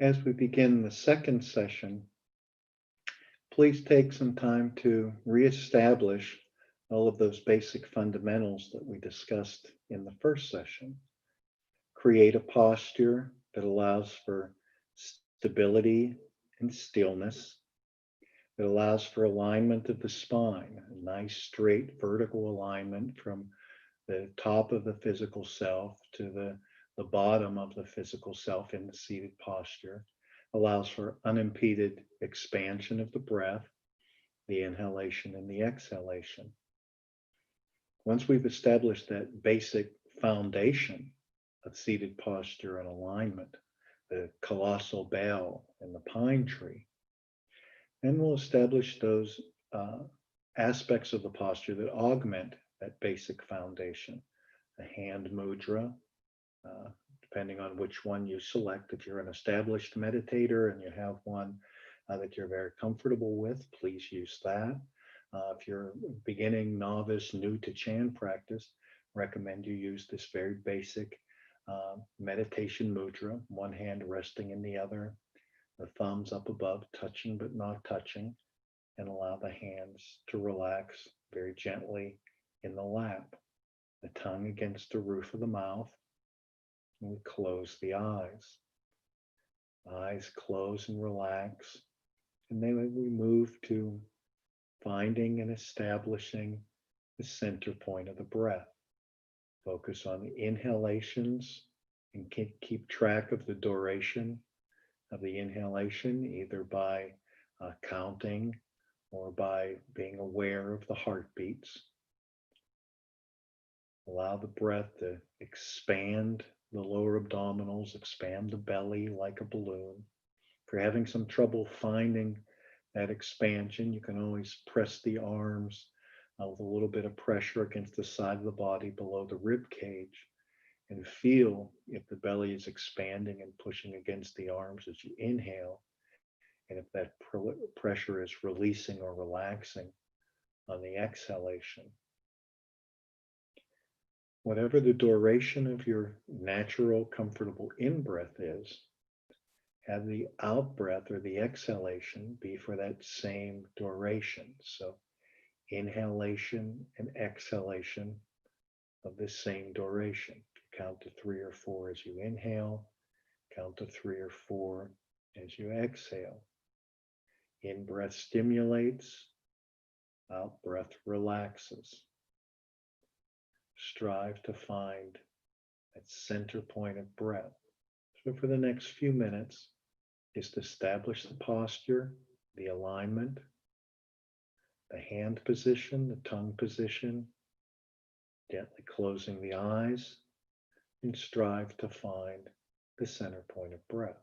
As we begin the second session, please take some time to reestablish all of those basic fundamentals that we discussed in the first session. Create a posture that allows for stability and stillness, that allows for alignment of the spine, a nice straight vertical alignment from the top of the physical self to the bottom of the physical self in the seated posture, allows for unimpeded expansion of the breath, the inhalation and the exhalation. Once we've established that basic foundation of seated posture and alignment, the colossal bell and the pine tree, then we'll establish those aspects of the posture that augment that basic foundation. The hand mudra, depending on which one you select. If you're an established meditator and you have one that you're very comfortable with, please use that. If you're beginning, novice, new to Chan practice, recommend you use this very basic meditation mudra, one hand resting in the other, the thumbs up above, touching but not touching, and allow the hands to relax very gently in the lap, the tongue against the roof of the mouth, and we close the eyes. Eyes close and relax, and then we move to finding and establishing the center point of the breath. Focus on the inhalations and keep track of the duration of the inhalation, either by counting or by being aware of the heartbeats. Allow the breath to expand the lower abdominals, expand the belly like a balloon. If you're having some trouble finding that expansion, you can always press the arms with a little bit of pressure against the side of the body below the rib cage and feel if the belly is expanding and pushing against the arms as you inhale, and if that pressure is releasing or relaxing on the exhalation. Whatever the duration of your natural, comfortable in-breath is, have the out-breath or the exhalation be for that same duration. So inhalation and exhalation of the same duration. Count to 3 or 4 as you inhale, count to 3 or 4 as you exhale. In-breath stimulates, out-breath relaxes. Strive to find that center point of breath. So for the next few minutes, just establish the posture, the alignment, the hand position, the tongue position, gently closing the eyes, and strive to find the center point of breath.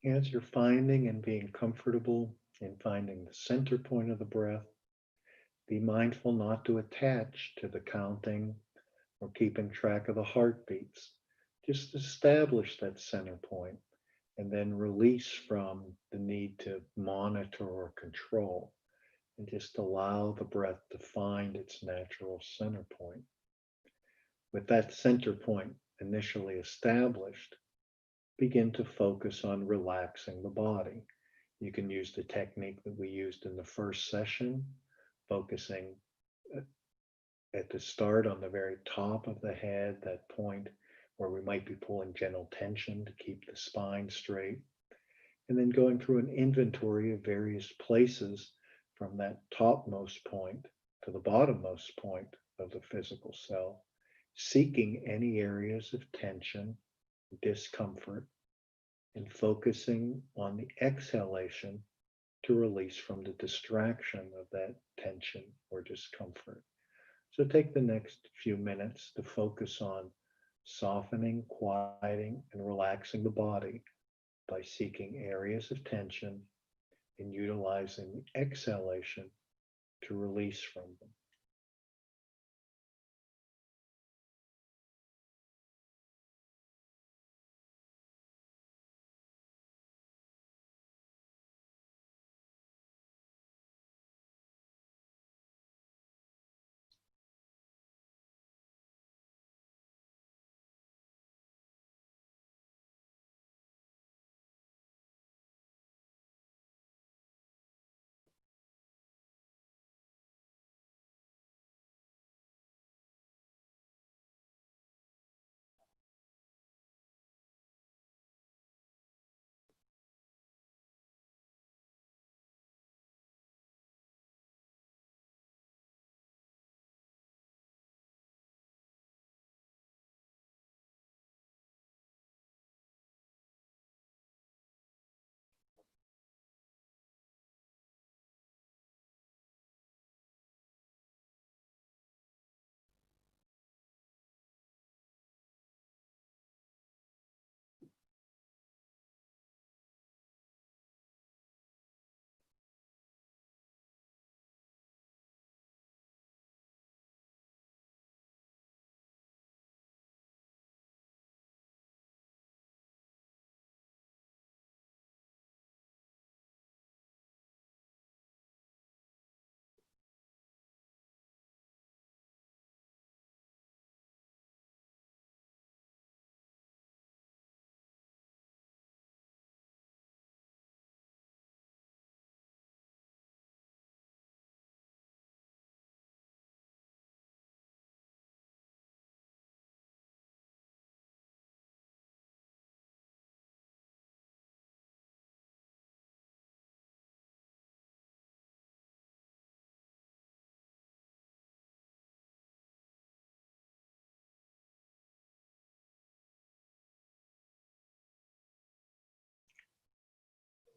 As you're finding and being comfortable in finding the center point of the breath, be mindful not to attach to the counting or keeping track of the heartbeats. Just establish that center point and then release from the need to monitor or control and just allow the breath to find its natural center point. With that center point initially established, begin to focus on relaxing the body. You can use the technique that we used in the first session, focusing at the start on the very top of the head, that point where we might be pulling gentle tension to keep the spine straight, and then going through an inventory of various places from that topmost point to the bottommost point of the physical self, seeking any areas of tension, discomfort, and focusing on the exhalation to release from the distraction of that tension or discomfort. So take the next few minutes to focus on softening, quieting, and relaxing the body by seeking areas of tension and utilizing the exhalation to release from them.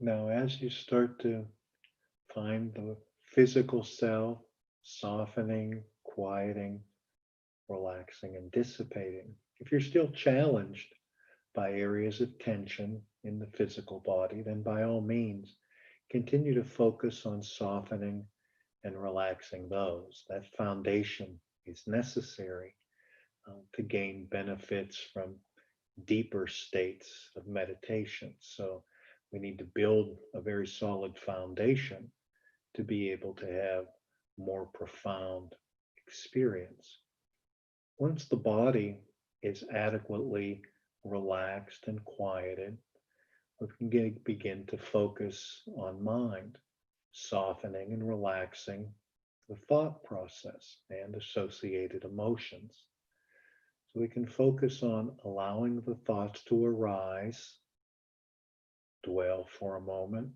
Now, as you start to find the physical self softening, quieting, relaxing, and dissipating, if you're still challenged by areas of tension in the physical body, then by all means, continue to focus on softening and relaxing those. That foundation is necessary to gain benefits from deeper states of meditation. So we need to build a very solid foundation to be able to have more profound experience. Once the body is adequately relaxed and quieted, we can begin to focus on mind, softening and relaxing the thought process and associated emotions. So we can focus on allowing the thoughts to arise, dwell for a moment,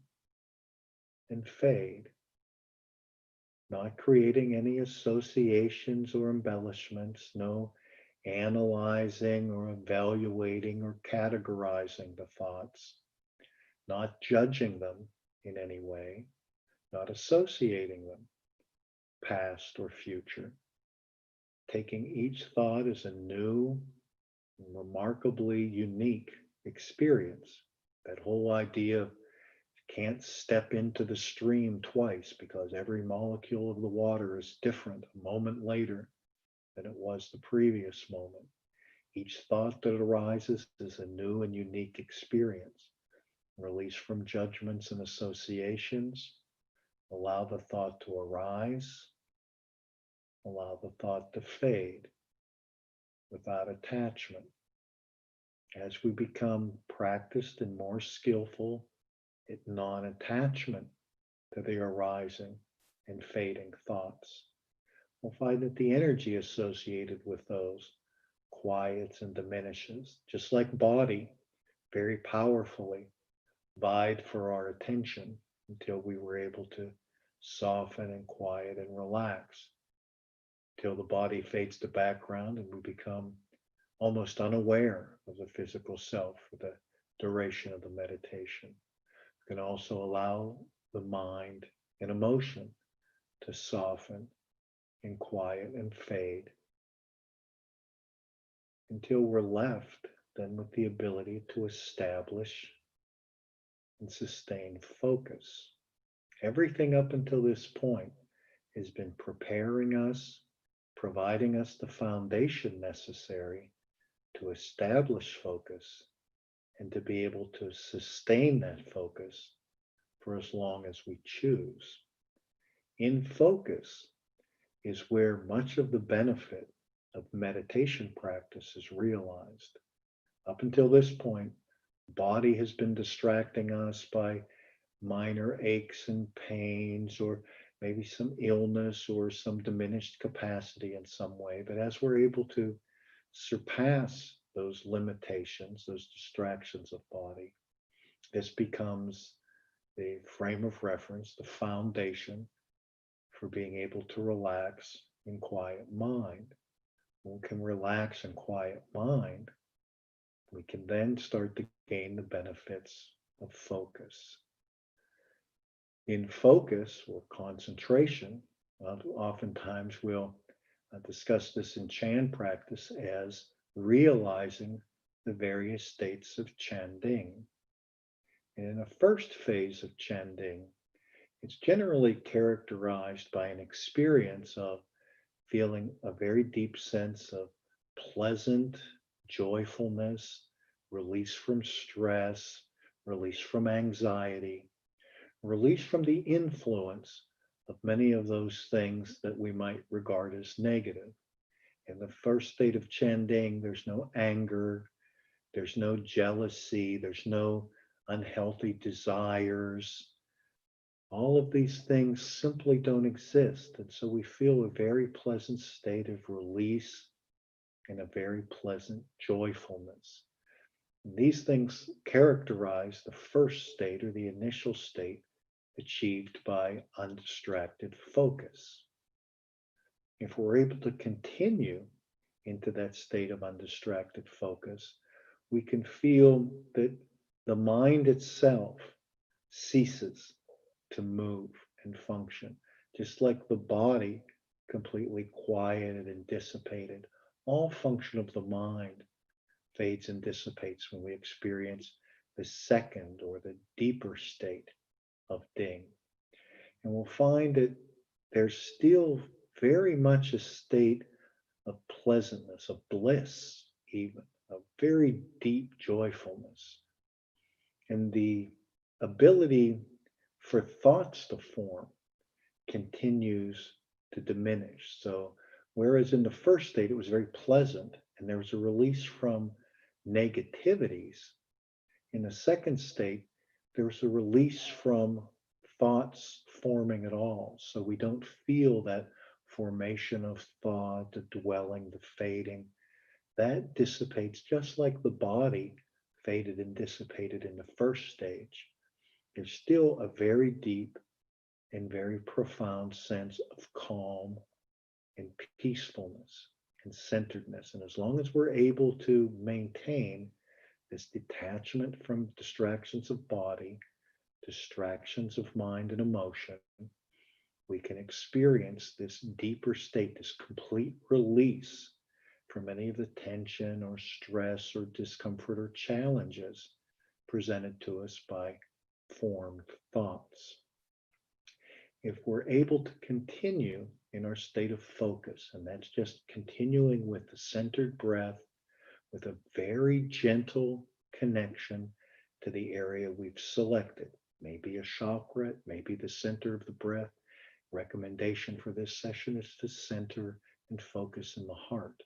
and fade, not creating any associations or embellishments, no analyzing or evaluating or categorizing the thoughts, not judging them in any way, not associating them, past or future, taking each thought as a new, remarkably unique experience That whole idea of can't step into the stream twice because every molecule of the water is different a moment later than it was the previous moment. Each thought that arises is a new and unique experience. Release from judgments and associations. Allow the thought to arise. Allow the thought to fade without attachment. As we become practiced and more skillful at non attachment to the arising and fading thoughts, we'll find that the energy associated with those quiets and diminishes, just like body very powerfully vied for our attention until we were able to soften and quiet and relax, till the body fades to background and we become almost unaware of the physical self for the duration of the meditation. You can also allow the mind and emotion to soften and quiet and fade until we're left then with the ability to establish and sustain focus. Everything up until this point has been preparing us, providing us the foundation necessary to establish focus and to be able to sustain that focus for as long as we choose. In focus is where much of the benefit of meditation practice is realized. Up until this point, body has been distracting us by minor aches and pains, or maybe some illness or some diminished capacity in some way. But as we're able to surpass those limitations, those distractions of body, this becomes the frame of reference, the foundation for being able to relax in quiet mind. When we can relax in quiet mind, we can then start to gain the benefits of focus. In focus or concentration, oftentimes we'll discuss this in Chan practice as realizing the various states of Chanding. And in a first phase of Chanding, it's generally characterized by an experience of feeling a very deep sense of pleasant joyfulness, release from stress, release from anxiety, release from the influence of many of those things that we might regard as negative. In the first state of Chanding, there's no anger, there's no jealousy, there's no unhealthy desires. All of these things simply don't exist. And so we feel a very pleasant state of release and a very pleasant joyfulness. And these things characterize the first state or the initial state achieved by undistracted focus. If we're able to continue into that state of undistracted focus, we can feel that the mind itself ceases to move and function, just like the body completely quieted and dissipated. All function of the mind fades and dissipates when we experience the second or the deeper state of Ding. And we'll find that there's still very much a state of pleasantness, of bliss, even, of very deep joyfulness. And the ability for thoughts to form continues to diminish. So, whereas in the first state it was very pleasant and there was a release from negativities, in the second state, there's a release from thoughts forming at all. So we don't feel that formation of thought, the dwelling, the fading. That dissipates just like the body faded and dissipated in the first stage. There's still a very deep and very profound sense of calm and peacefulness and centeredness. And as long as we're able to maintain this detachment from distractions of body, distractions of mind and emotion, we can experience this deeper state, this complete release from any of the tension or stress or discomfort or challenges presented to us by formed thoughts. If we're able to continue in our state of focus, and that's just continuing with the centered breath, with a very gentle connection to the area we've selected, maybe a chakra, maybe the center of the breath. Recommendation for this session is to center and focus in the heart.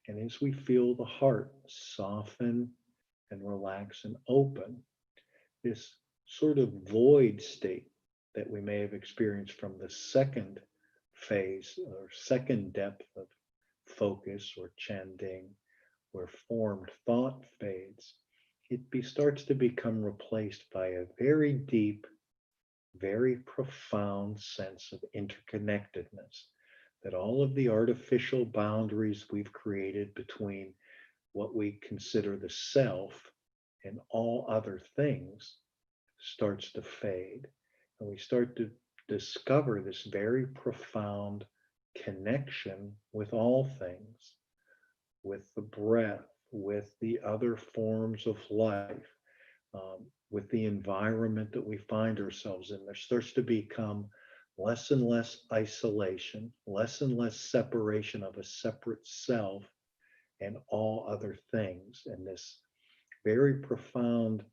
And as we feel the heart soften and relax and open, this sort of void state that we may have experienced from the second phase or second depth of focus or Chanding, where formed thought fades, starts to become replaced by a very deep, very profound sense of interconnectedness. That all of the artificial boundaries we've created between what we consider the self and all other things starts to fade. And we start to discover this very profound connection with all things, with the breath, with the other forms of life, with the environment that we find ourselves in. There starts to become less and less isolation, less and less separation of a separate self and all other things. And this very profound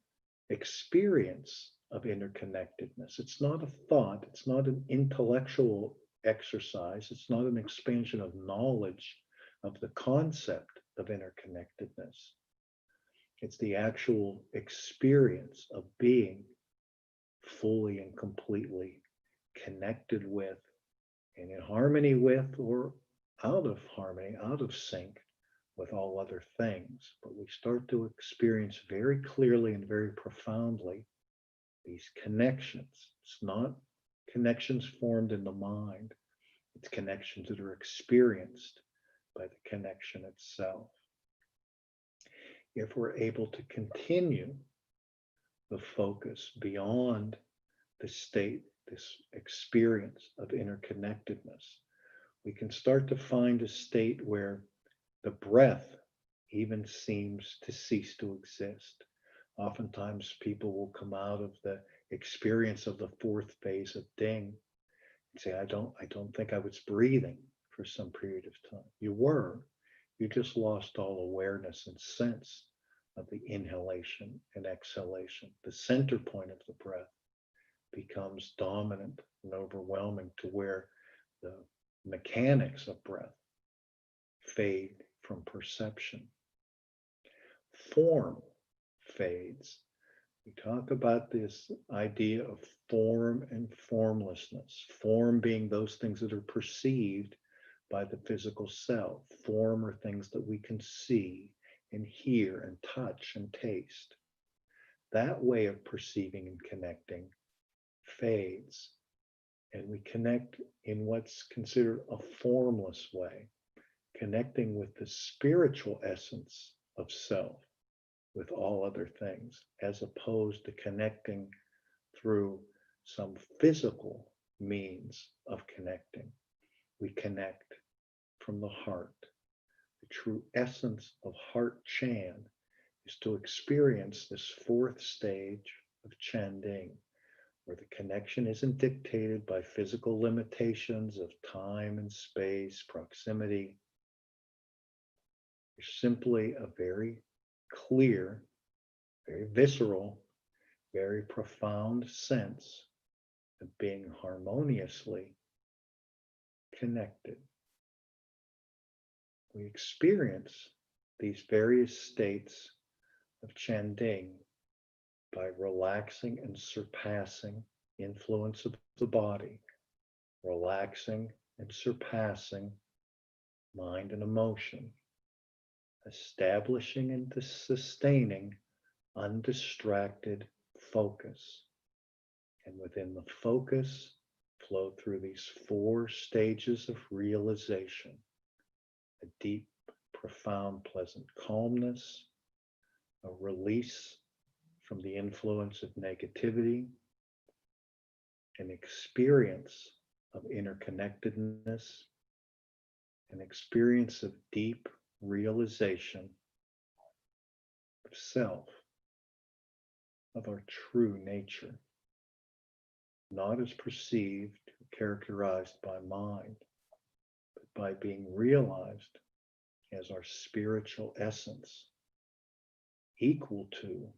experience of interconnectedness. It's not a thought, it's not an intellectual exercise, it's not an expansion of knowledge of the concept of interconnectedness. It's the actual experience of being fully and completely connected with and in harmony with, or out of harmony, out of sync with all other things. But we start to experience very clearly and very profoundly these connections. It's not connections formed in the mind, it's connections that are experienced by the connection itself. If we're able to continue the focus beyond the state, this experience of interconnectedness, we can start to find a state where the breath even seems to cease to exist. Oftentimes, people will come out of the experience of the fourth phase of Ding and say, I don't think I was breathing for some period of time. You were. You just lost all awareness and sense of the inhalation and exhalation. The center point of the breath becomes dominant and overwhelming to where the mechanics of breath fade from perception. Form fades. We talk about this idea of form and formlessness. Form being those things that are perceived by the physical self. Form are things that we can see and hear and touch and taste. That way of perceiving and connecting fades, and we connect in what's considered a formless way, connecting with the spiritual essence of self with all other things, as opposed to connecting through some physical means of connecting. We connect from the heart. The true essence of heart Chan is to experience this fourth stage of Chanding, where the connection isn't dictated by physical limitations of time and space, proximity. There's simply a very clear, very visceral, very profound sense of being harmoniously connected. We experience these various states of Chanding by relaxing and surpassing influence of the body, relaxing and surpassing mind and emotion, establishing and sustaining undistracted focus. And within the focus, flow through these four stages of realization: a deep, profound, pleasant calmness, a release from the influence of negativity, an experience of interconnectedness, an experience of deep realization of self. of our true nature, not as perceived or characterized by mind, but by being realized as our spiritual essence, equal to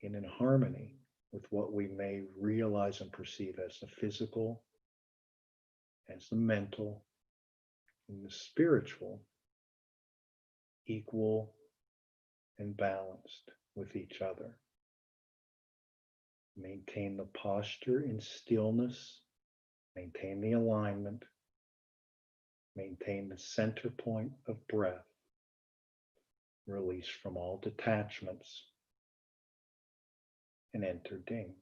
and in harmony with what we may realize and perceive as the physical, as the mental, and the spiritual, equal and balanced with each other. Maintain the posture in stillness, maintain the alignment, maintain the center point of breath, release from all detachments, and enter Ding.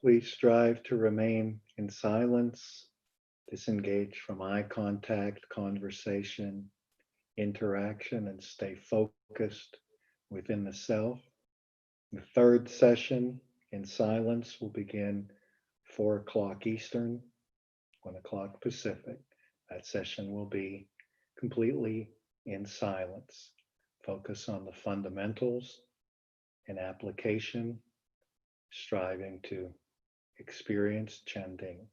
Please strive to remain in silence, disengage from eye contact, conversation, interaction, and stay focused within the self. The third session in silence will begin 4 o'clock Eastern, 1 o'clock Pacific. That session will be completely in silence. Focus on the fundamentals and application, striving to experience Chanding.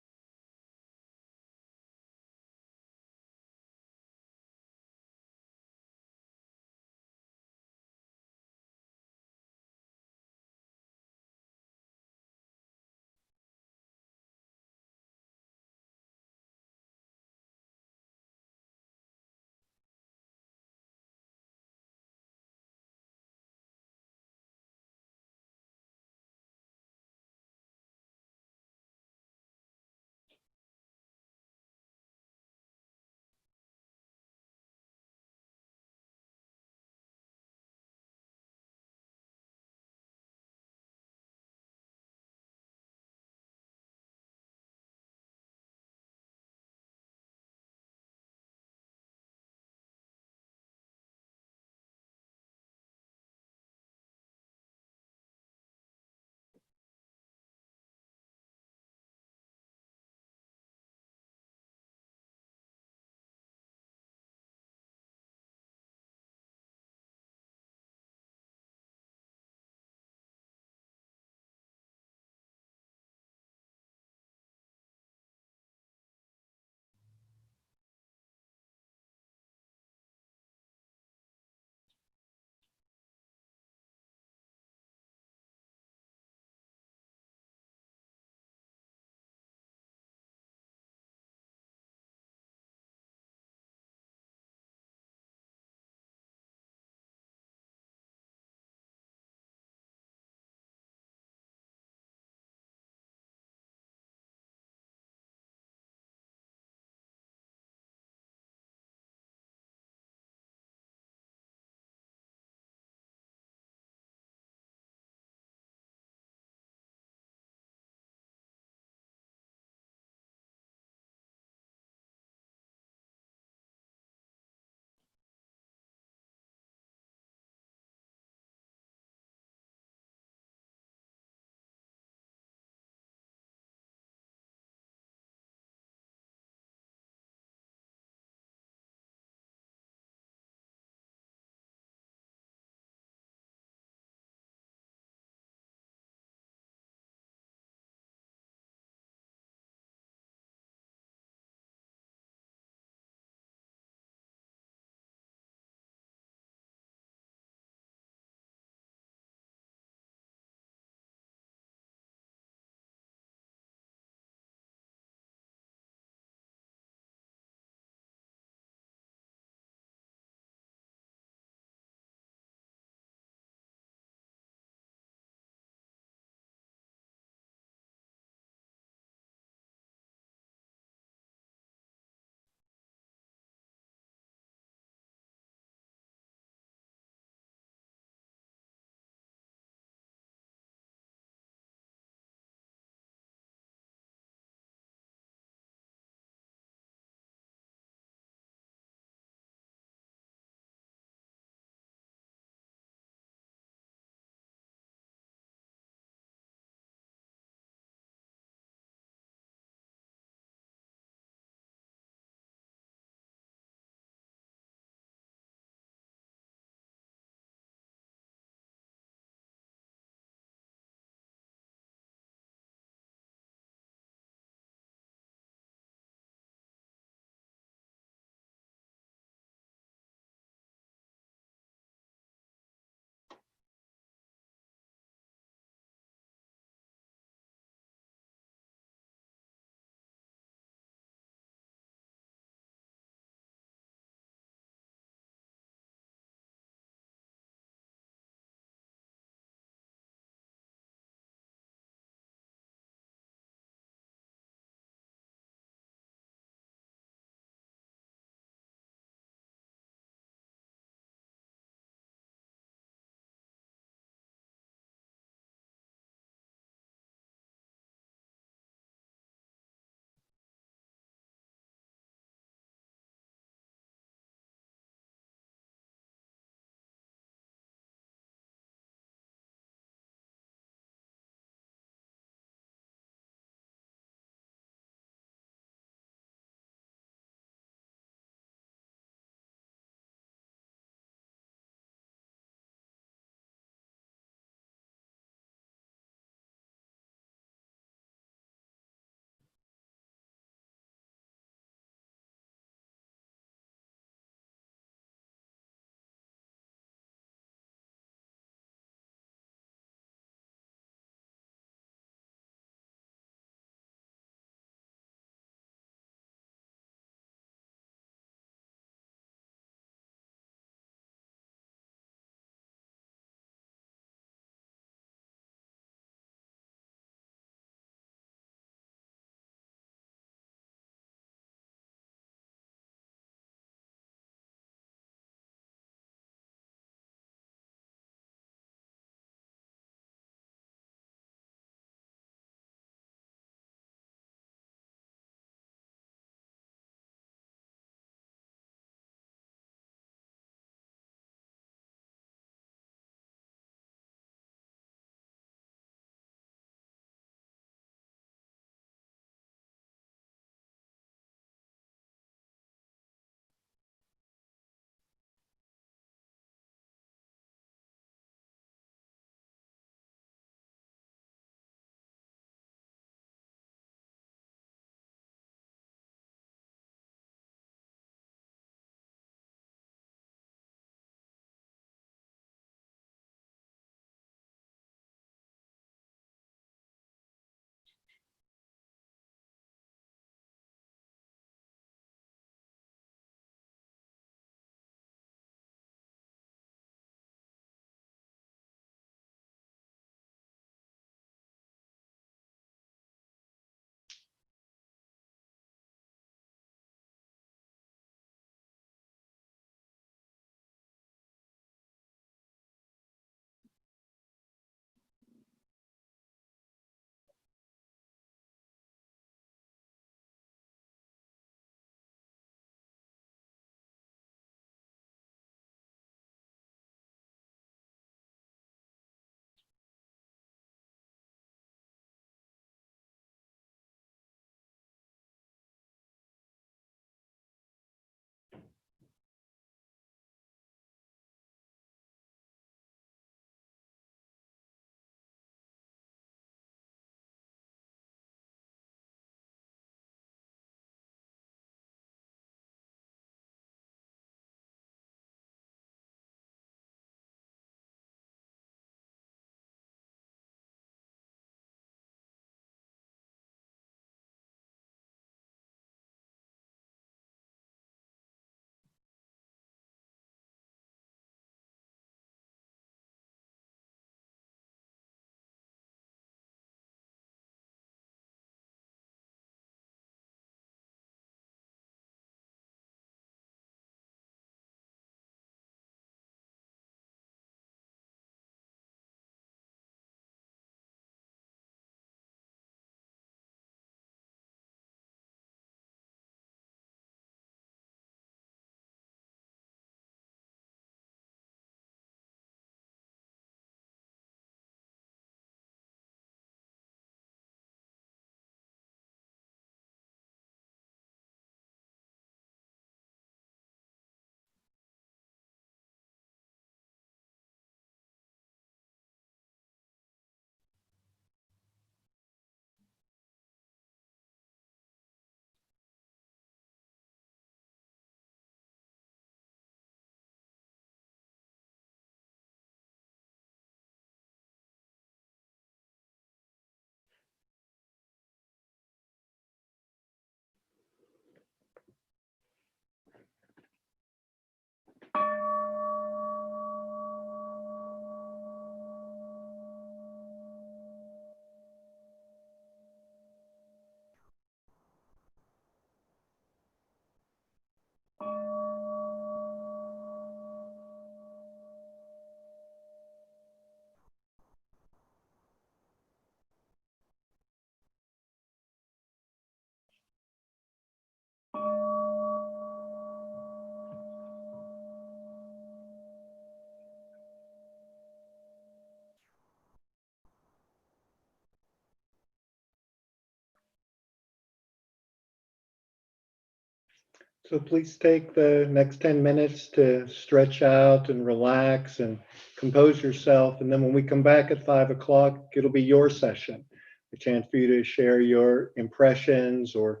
So please take the next 10 minutes to stretch out and relax and compose yourself. And then when we come back at 5 o'clock, it'll be your session, a chance for you to share your impressions or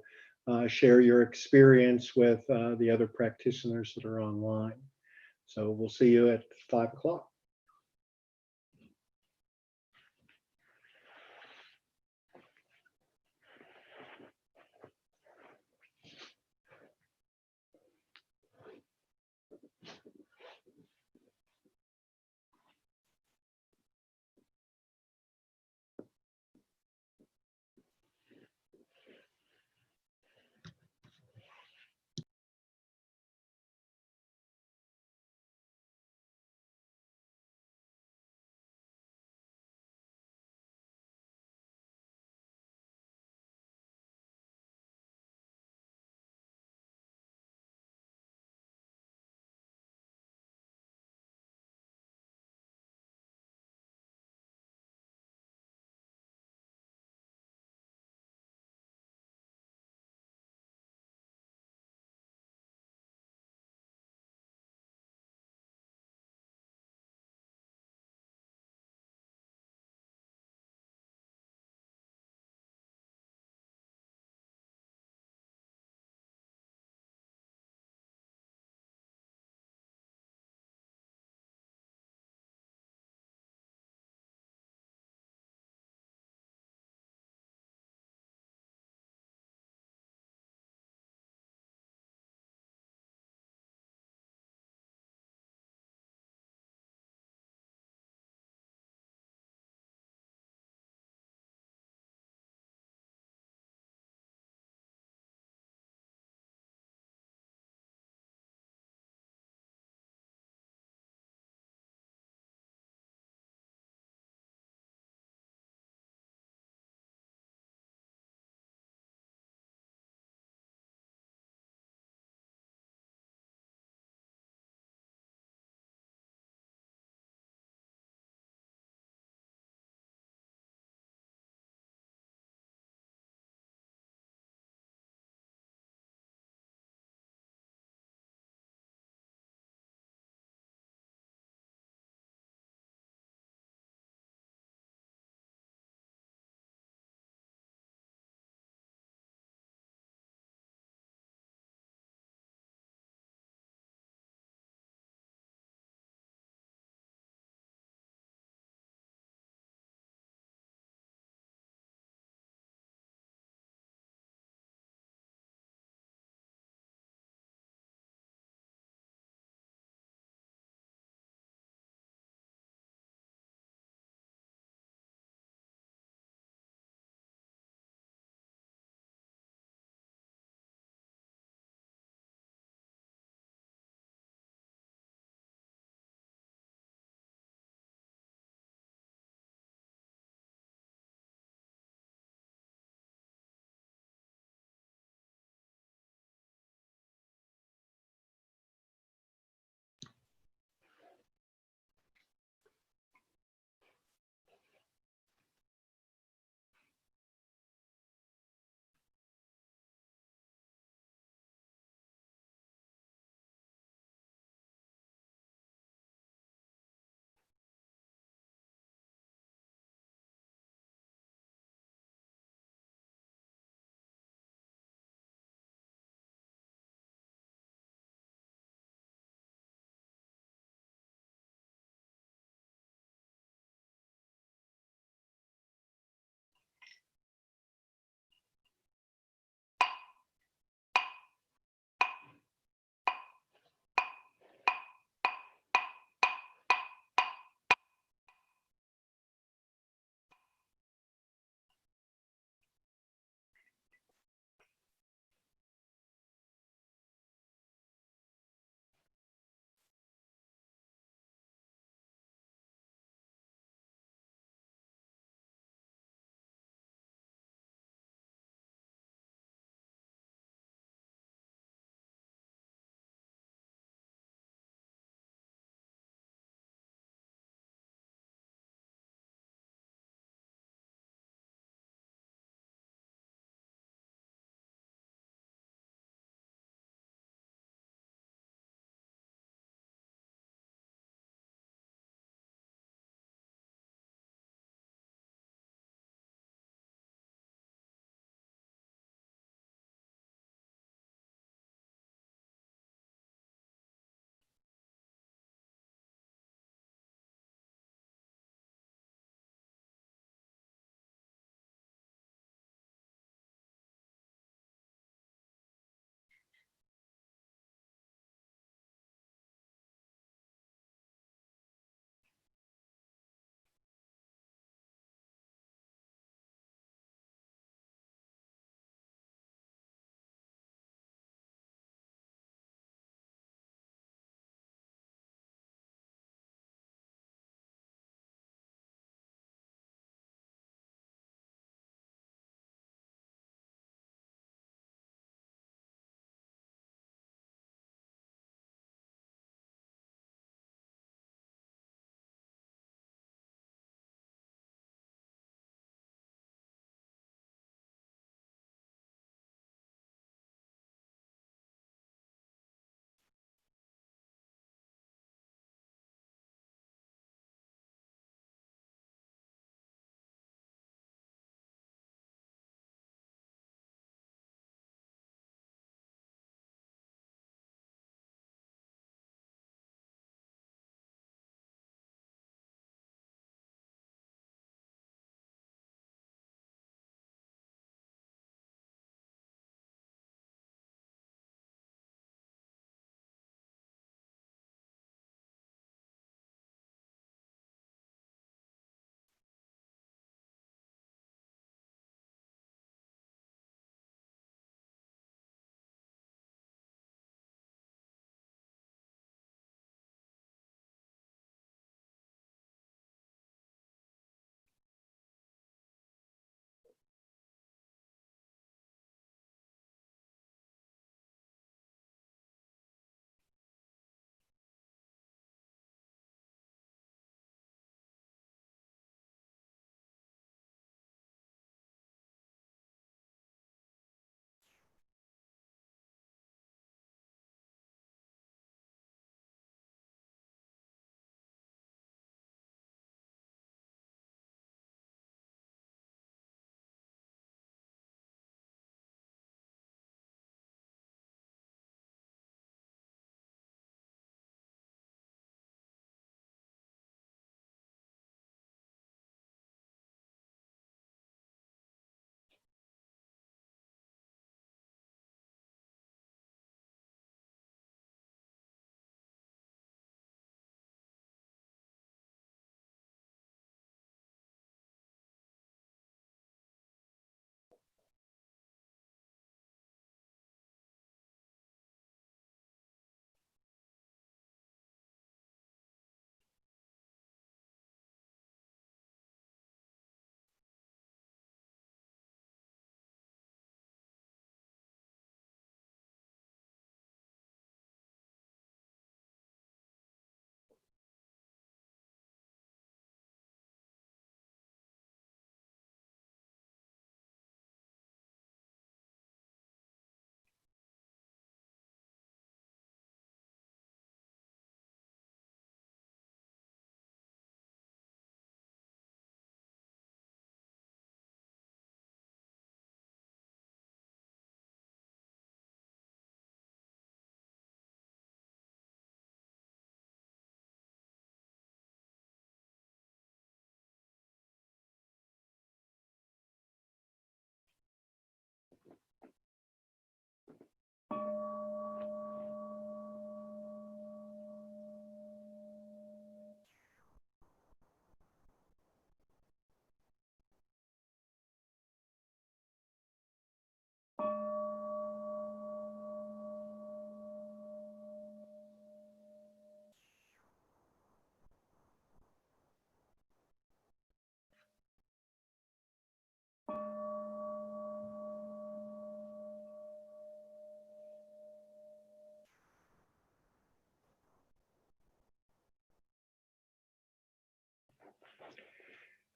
share your experience with the other practitioners that are online. So we'll see you at 5 o'clock.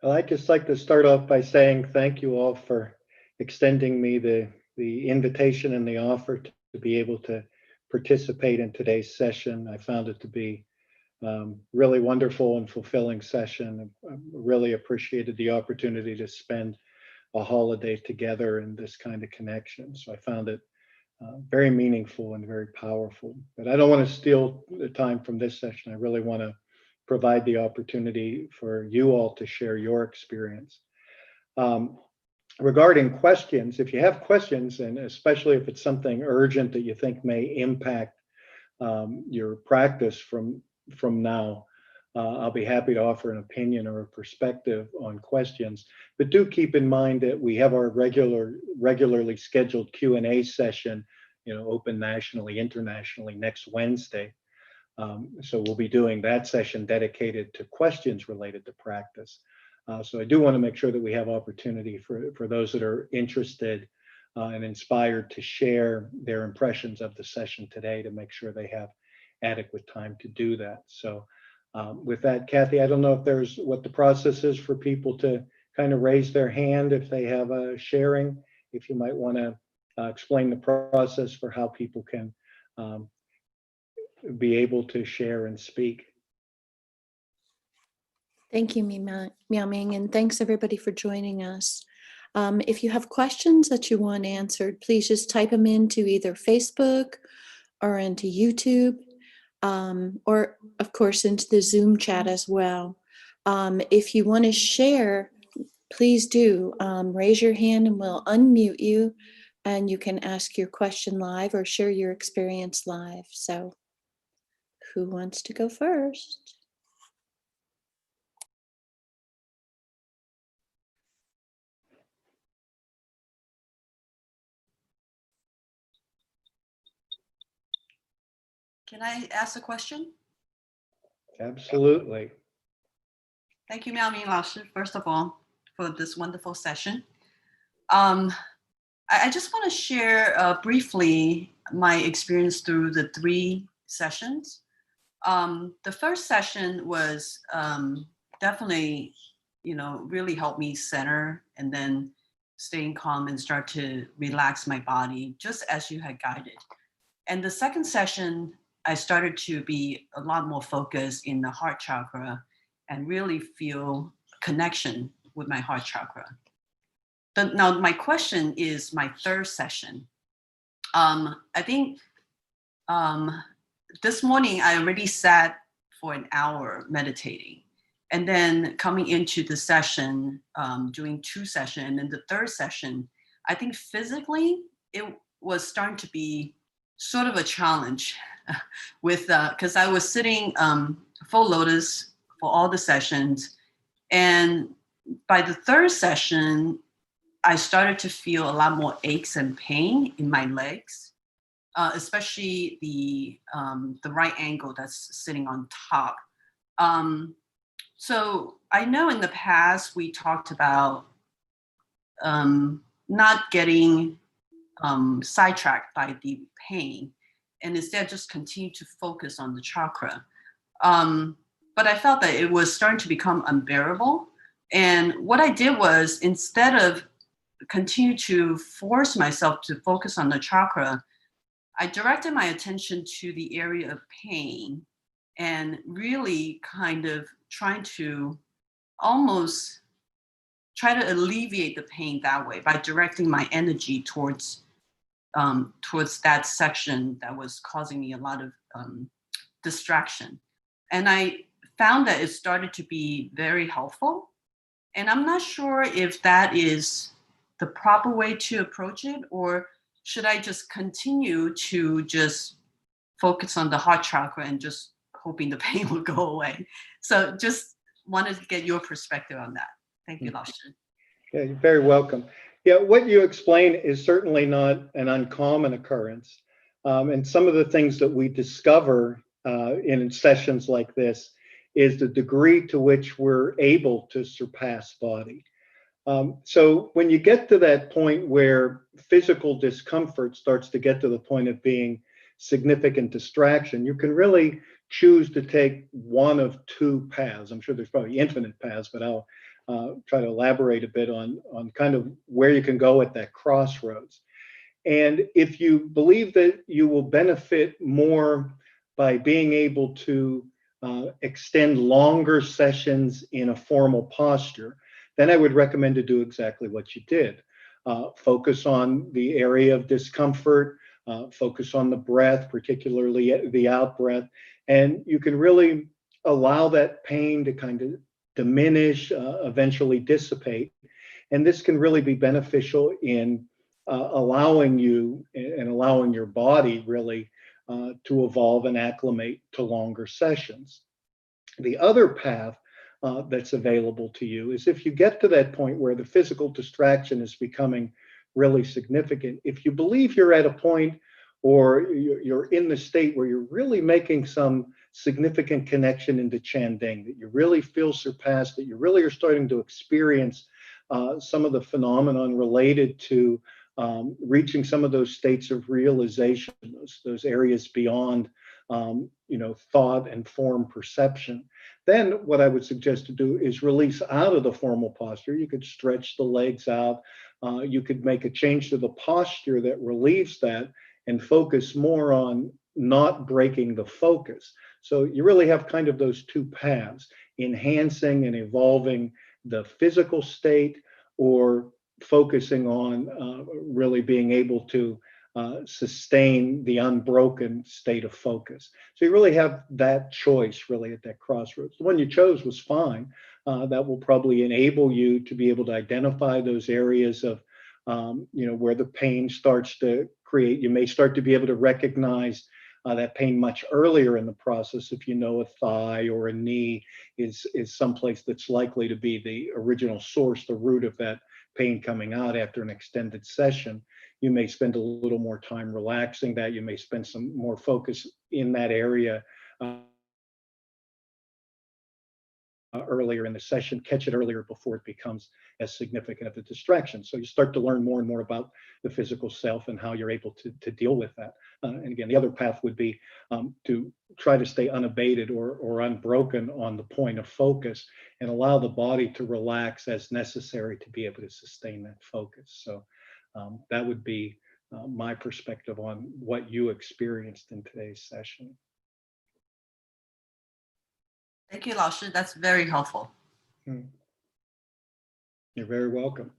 Well, I'd just like to start off by saying thank you all for extending me the invitation and the offer to be able to participate in today's session. I found it to be really wonderful and fulfilling session. I really appreciated the opportunity to spend a holiday together in this kind of connection. So I found it very meaningful and very powerful. But I don't want to steal the time from this session. I really want to provide the opportunity for you all to share your experience. Um, Regarding questions, if you have questions, and especially if it's something urgent that you think may impact your practice from now, I'll be happy to offer an opinion or a perspective on questions. But do keep in mind that we have our regularly scheduled Q&A session, open nationally, internationally next Wednesday. So we'll be doing that session dedicated to questions related to practice. So I do want to make sure that we have opportunity for those that are interested and inspired to share their impressions of the session today, to make sure they have adequate time to do that. So with that, Kathy, I don't know if there's what the process is for people to kind of raise their hand if they have a sharing, if you might want to explain the process for how people can be able to share and speak. Thank you, Miao Ming, and thanks everybody for joining us. If you have questions that you want answered, please just type them into either Facebook or into YouTube, or of course into the Zoom chat as well. If you want to share, please do raise your hand and we'll unmute you, and you can ask your question live or share your experience live. So who wants to go first? Can I ask a question? Absolutely. Thank you, Miao Ming Lao Shi, first of all, for this wonderful session. I just want to share briefly my experience through the 3 sessions. The first session was definitely, really helped me center and then staying calm and start to relax my body, just as you had guided. And the second session, I started to be a lot more focused in the heart chakra and really feel connection with my heart chakra. Now my question is my third session. I think this morning I already sat for an hour meditating, and then coming into the session, doing 2 sessions, and then the third session, I think physically it was starting to be sort of a challenge with because I was sitting full lotus for all the sessions, and by the third session I started to feel a lot more aches and pain in my legs, especially the right angle that's sitting on top. So I know in the past we talked about not getting sidetracked by the pain, and instead just continue to focus on the chakra. But I felt that it was starting to become unbearable. And what I did was, instead of continue to force myself to focus on the chakra, I directed my attention to the area of pain and really kind of trying to almost try to alleviate the pain that way by directing my energy towards that section that was causing me a lot of distraction. And I found that it started to be very helpful. And I'm not sure if that is the proper way to approach it, or should I just continue to just focus on the heart chakra and just hoping the pain will go away? So just wanted to get your perspective on that. Thank you, Lao Shi. Yeah, you're very welcome. Yeah, what you explain is certainly not an uncommon occurrence. And some of the things that we discover in sessions like this is the degree to which we're able to surpass body. So when you get to that point where physical discomfort starts to get to the point of being significant distraction, you can really choose to take one of 2 paths. I'm sure there's probably infinite paths, but I'll try to elaborate a bit on kind of where you can go at that crossroads. And if you believe that you will benefit more by being able to extend longer sessions in a formal posture, then I would recommend to do exactly what you did. Focus on the area of discomfort, focus on the breath, particularly the out breath, and you can really allow that pain to kind of diminish, eventually dissipate. And this can really be beneficial in allowing you and allowing your body really to evolve and acclimate to longer sessions. The other path that's available to you is if you get to that point where the physical distraction is becoming really significant, if you believe you're at a point or you're in the state where you're really making some significant connection into Chandeng, that you really feel surpassed, that you really are starting to experience some of the phenomenon related to reaching some of those states of realization, those areas beyond thought and form perception, then what I would suggest to do is release out of the formal posture. You could stretch the legs out. You could make a change to the posture that relieves that and focus more on not breaking the focus. So you really have kind of those two paths, enhancing and evolving the physical state or focusing on really being able to sustain the unbroken state of focus. So you really have that choice really at that crossroads. The one you chose was fine. That will probably enable you to be able to identify those areas of, where the pain starts to create. You may start to be able to recognize that pain much earlier in the process if you know a thigh or a knee is someplace that's likely to be the original source, the root of that pain coming out after an extended session. You may spend a little more time relaxing that. You may spend some more focus in that area earlier in the session, catch it earlier before it becomes as significant of a distraction. So you start to learn more and more about the physical self and how you're able to deal with that. And again, the other path would be to try to stay unabated or unbroken on the point of focus and allow the body to relax as necessary to be able to sustain that focus. So that would be my perspective on what you experienced in today's session. Thank you, 老师. That's very helpful. You're very welcome.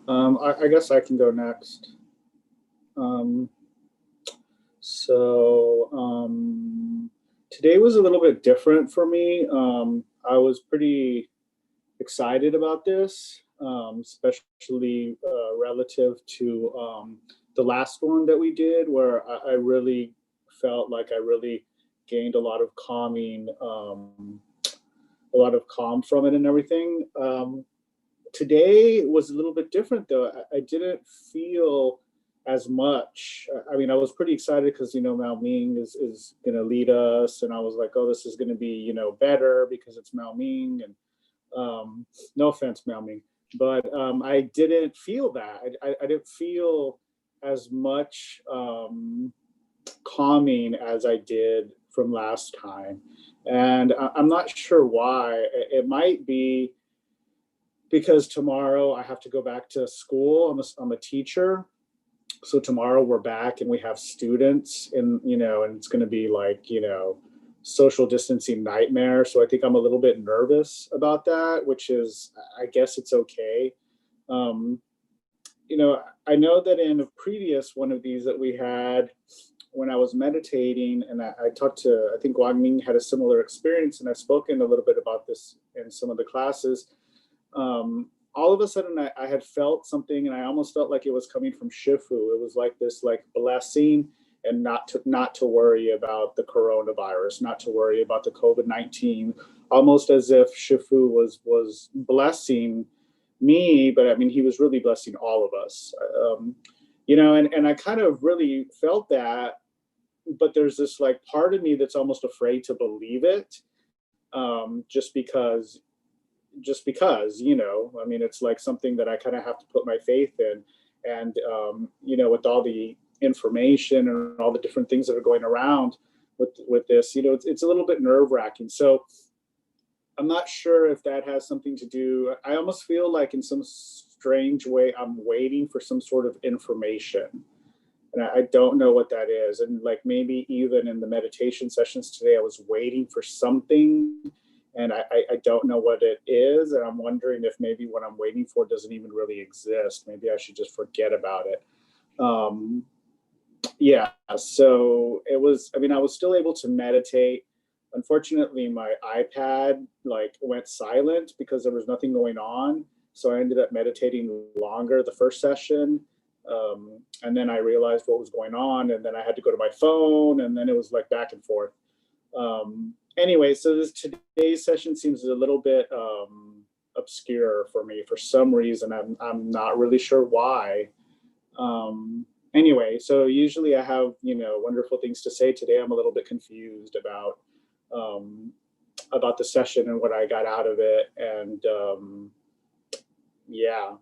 I guess I can go next. Today was a little bit different for me. I was pretty excited about this, especially relative to the last one that we did, where I really felt like I really gained a lot of calming, a lot of calm from it and everything. Today was a little bit different though. I didn't feel as much. I mean, I was pretty excited because, Mao Ming is going to lead us. And I was like, oh, this is going to be, better because it's Mao Ming. And no offense, Mao Ming. But I didn't feel that. I didn't feel as much calming as I did from last time. And I'm not sure why. It might be because tomorrow I have to go back to school. I'm a teacher. So tomorrow we're back and we have students and it's going to be like, social distancing nightmare. So I think I'm a little bit nervous about that, which is, I guess it's okay. I know that in a previous one of these that we had, when I was meditating and I talked to, I think Wang Ming had a similar experience, and I've spoken a little bit about this in some of the classes. All of a sudden I had felt something, and I almost felt like it was coming from Shifu. It was like this blessing, and not to worry about the coronavirus, not to worry about the COVID-19, almost as if Shifu was blessing me, but I mean, he was really blessing all of us. And I kind of really felt that, but there's this part of me that's almost afraid to believe it, just because, I mean, it's like something that I kind of have to put my faith in. And, with all the information and all the different things that are going around with this, it's a little bit nerve wracking. So I'm not sure if that has something to do. I almost feel like in some strange way, I'm waiting for some sort of information. And I don't know what that is. And like maybe even in the meditation sessions today, I was waiting for something and I don't know what it is. And I'm wondering if maybe what I'm waiting for doesn't even really exist. Maybe I should just forget about it. Yeah, so I was still able to meditate. Unfortunately, my iPad went silent because there was nothing going on. So I ended up meditating longer the first session. And then I realized what was going on, and then I had to go to my phone, and then it was like back and forth. Anyway, so today's session seems a little bit obscure for me for some reason. I'm not really sure why. Anyway, so usually I have wonderful things to say. Today I'm a little bit confused about the session and what I got out of it, and yeah.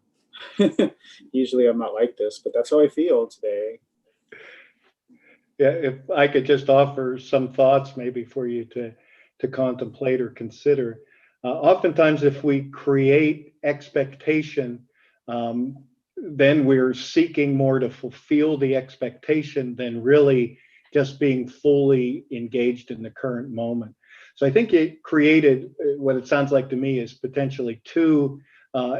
Usually I'm not like this, but that's how I feel today. Yeah, if I could just offer some thoughts maybe for you to contemplate or consider. Oftentimes, if we create expectation, then we're seeking more to fulfill the expectation than really just being fully engaged in the current moment. So I think it created what it sounds like to me is potentially two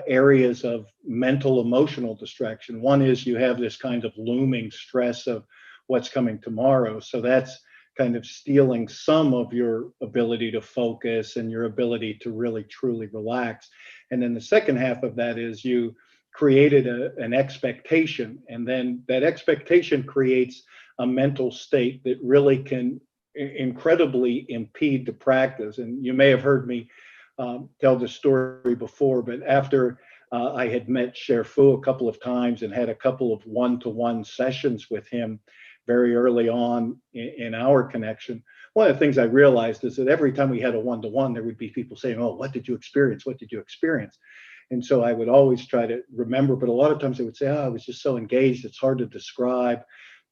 areas of mental emotional distraction. One is you have this kind of looming stress of what's coming tomorrow. So that's kind of stealing some of your ability to focus and your ability to really truly relax. And then the second half of that is you created an expectation, and then that expectation creates a mental state that really can incredibly impede the practice. And you may have heard me tell the story before, but after I had met Sherfu a couple of times and had a couple of one-to-one sessions with him very early on in our connection, one of the things I realized is that every time we had a one-to-one, there would be people saying, "Oh, what did you experience? What did you experience?" And so I would always try to remember, but a lot of times they would say, "Oh, I was just so engaged, it's hard to describe."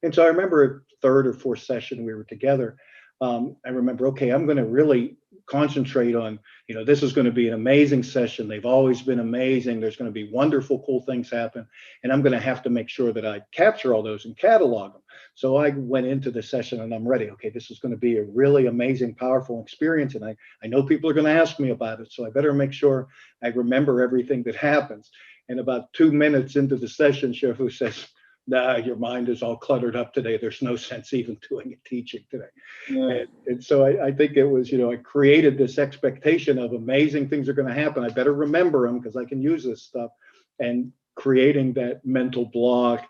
And so I remember a third or fourth session we were together. I remember, okay, I'm going to really concentrate on, this is going to be an amazing session. They've always been amazing. There's going to be wonderful, cool things happen. And I'm going to have to make sure that I capture all those and catalog them. So I went into the session and I'm ready. Okay, this is going to be a really amazing, powerful experience. And I know people are going to ask me about it. So I better make sure I remember everything that happens. And about 2 minutes into the session, Shifu says, "Nah, your mind is all cluttered up today. There's no sense even doing a teaching today." Yeah. And so I think it was, I created this expectation of amazing things are going to happen. I better remember them because I can use this stuff. And creating that mental block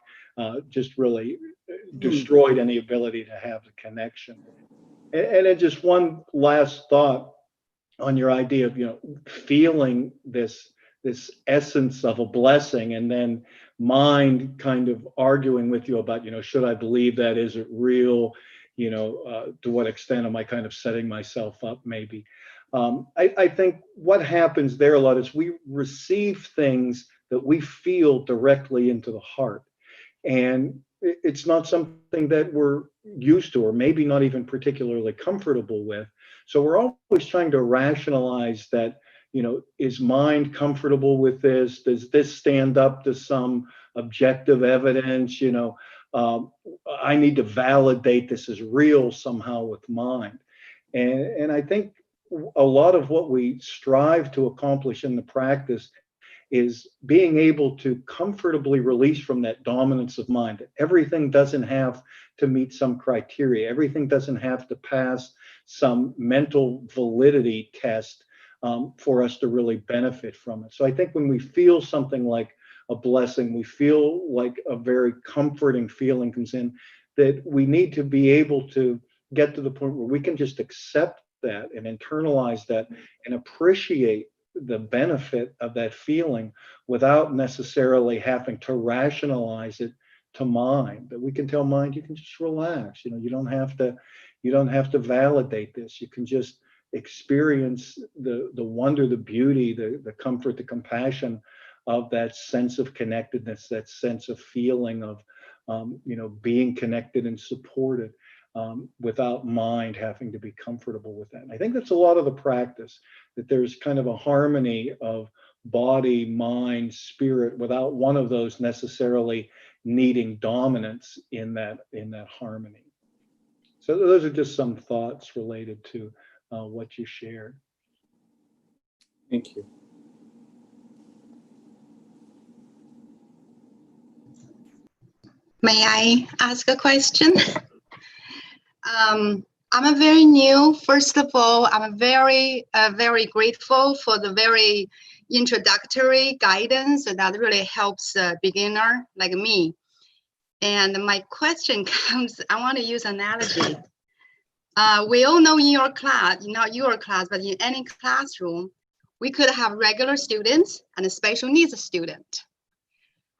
just really destroyed any ability to have the connection. And then just one last thought on your idea of, feeling this essence of a blessing, and then mind kind of arguing with you about, should I believe that? Is it real? To what extent am I kind of setting myself up maybe? I think what happens there a lot is we receive things that we feel directly into the heart. And it's not something that we're used to, or maybe not even particularly comfortable with. So we're always trying to rationalize that, is mind comfortable with this? Does this stand up to some objective evidence? I need to validate this as real somehow with mind. And I think a lot of what we strive to accomplish in the practice is being able to comfortably release from that dominance of mind. Everything doesn't have to meet some criteria. Everything doesn't have to pass some mental validity test for us to really benefit from it. So I think when we feel something like a blessing, we feel like a very comforting feeling comes in, that we need to be able to get to the point where we can just accept that and internalize that and appreciate the benefit of that feeling without necessarily having to rationalize it to mind. That we can tell mind, you can just relax. You don't have to validate this. You can just experience the wonder, the beauty, the comfort, the compassion of that sense of connectedness, that sense of feeling of being connected and supported without mind having to be comfortable with that. And I think that's a lot of the practice, that there's kind of a harmony of body, mind, spirit, without one of those necessarily needing dominance in that harmony. So those are just some thoughts related to what you shared. Thank you. May I ask a question? I'm a very new. First of all, I'm very grateful for the very introductory guidance that really helps a beginner like me. And my question comes, I want to use analogy. We all know in your class, not your class, but in any classroom, we could have regular students and a special needs student.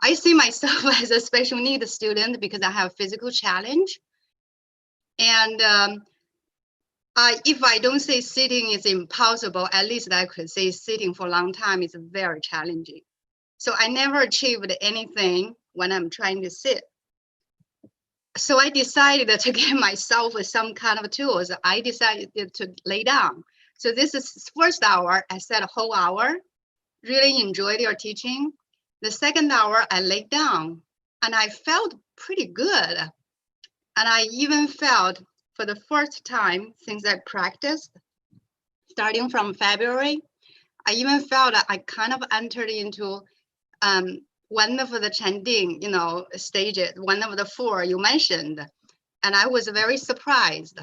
I see myself as a special needs student because I have physical challenge. And if I don't say sitting is impossible, at least I could say sitting for a long time is very challenging. So I never achieved anything when I'm trying to sit. So I decided to give myself some kind of tools. I decided to lay down. So this is first hour, I said a whole hour, really enjoyed your teaching. The second hour, I laid down and I felt pretty good. And I even felt for the first time since I practiced, starting from February, I even felt that I kind of entered into one of the Chanding, stages, one of the four you mentioned. And I was very surprised.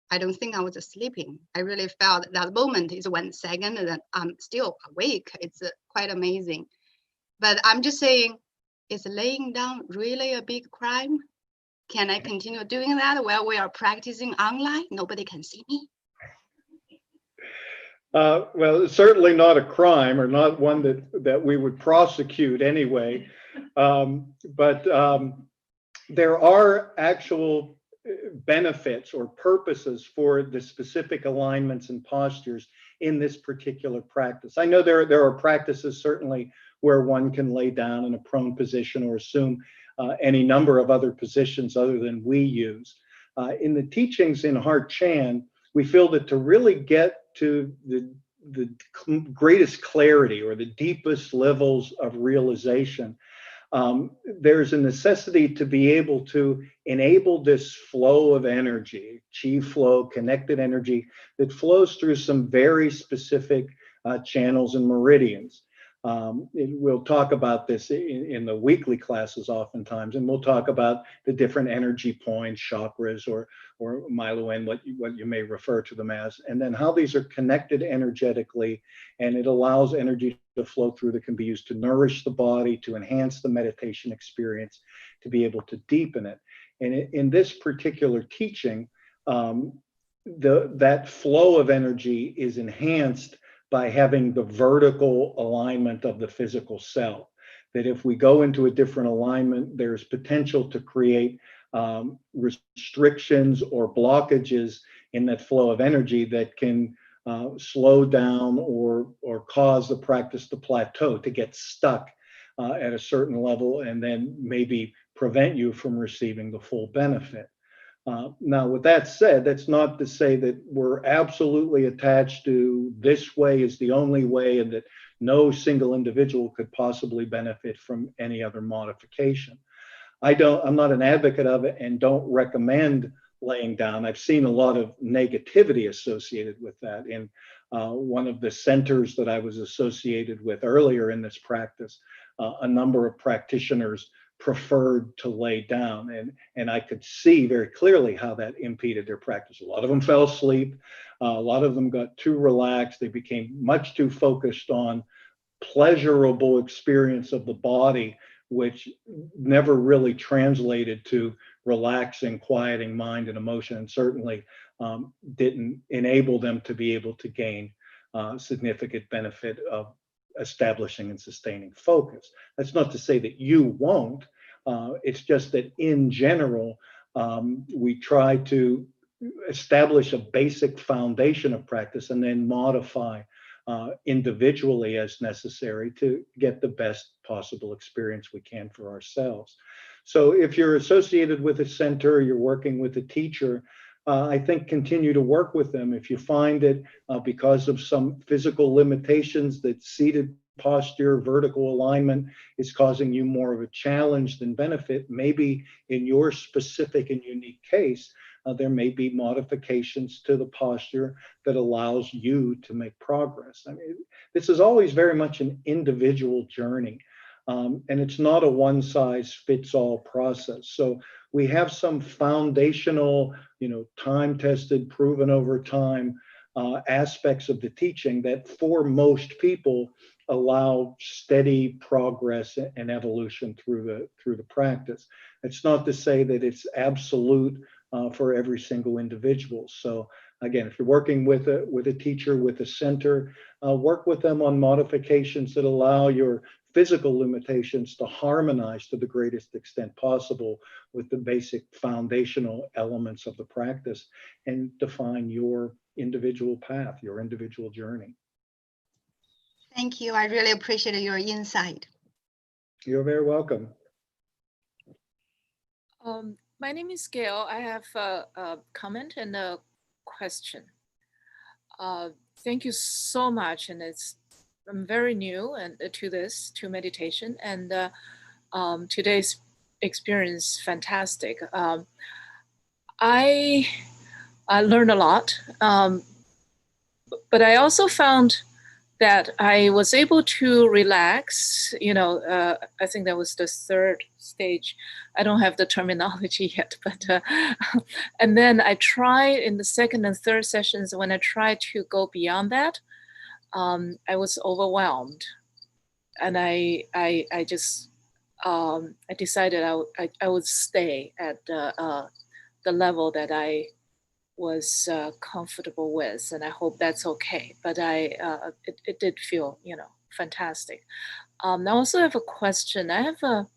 I don't think I was sleeping. I really felt that moment is 1 second and I'm still awake. It's quite amazing. But I'm just saying, is laying down really a big crime? Can I continue doing that while we are practicing online? Nobody can see me. Well, it's certainly not a crime, or not one that we would prosecute anyway. But there are actual benefits or purposes for the specific alignments and postures in this particular practice. I know there are practices certainly where one can lay down in a prone position or assume any number of other positions other than we use. In the teachings in Heart Chan, we feel that to really get to the greatest clarity or the deepest levels of realization, there's a necessity to be able to enable this flow of energy, chi flow, connected energy that flows through some very specific channels and meridians. We'll talk about this in the weekly classes oftentimes, and we'll talk about the different energy points, chakras, or Milo-en, what you may refer to them as, and then how these are connected energetically, and it allows energy to flow through that can be used to nourish the body, to enhance the meditation experience, to be able to deepen it. And in this particular teaching, that flow of energy is enhanced by having the vertical alignment of the physical self. That if we go into a different alignment, there's potential to create restrictions or blockages in that flow of energy that can slow down or cause the practice to plateau, to get stuck at a certain level, and then maybe prevent you from receiving the full benefit. Now, with that said, that's not to say that we're absolutely attached to this way is the only way and that no single individual could possibly benefit from any other modification. I'm not an advocate of it and don't recommend laying down. I've seen a lot of negativity associated with that. In one of the centers that I was associated with earlier in this practice, a number of practitioners preferred to lay down, and I could see very clearly how that impeded their practice. A lot of them fell asleep. A lot of them got too relaxed. They became much too focused on pleasurable experience of the body, which never really translated to relaxing, quieting mind and emotion, and certainly didn't enable them to be able to gain significant benefit of establishing and sustaining focus. That's not to say that you won't. It's just that in general, we try to establish a basic foundation of practice and then modify individually as necessary to get the best possible experience we can for ourselves. So if you're associated with a center, you're working with a teacher, I think continue to work with them. If you find that because of some physical limitations that seated posture, vertical alignment is causing you more of a challenge than benefit, maybe in your specific and unique case, there may be modifications to the posture that allows you to make progress. I mean, this is always very much an individual journey. And it's not a one size fits all process. So we have some foundational, time tested, proven over time aspects of the teaching that for most people allow steady progress and evolution through the practice. It's not to say that it's absolute for every single individual. So again, if you're working with a teacher, with a center, work with them on modifications that allow your physical limitations to harmonize to the greatest extent possible with the basic foundational elements of the practice and define your individual path, your individual journey. Thank you. I really appreciate your insight. You're very welcome. My name is Gail. I have a comment and a question. Thank you so much, and I'm very new to meditation, and today's experience fantastic. I learned a lot, but I also found that I was able to relax. I think that was the third stage. I don't have the terminology yet, but and then I tried in the second and third sessions. When I tried to go beyond that, I was overwhelmed, and I just I decided I would stay at the level that I was comfortable with, and I hope that's okay. But it did feel fantastic. I also have a question. I have a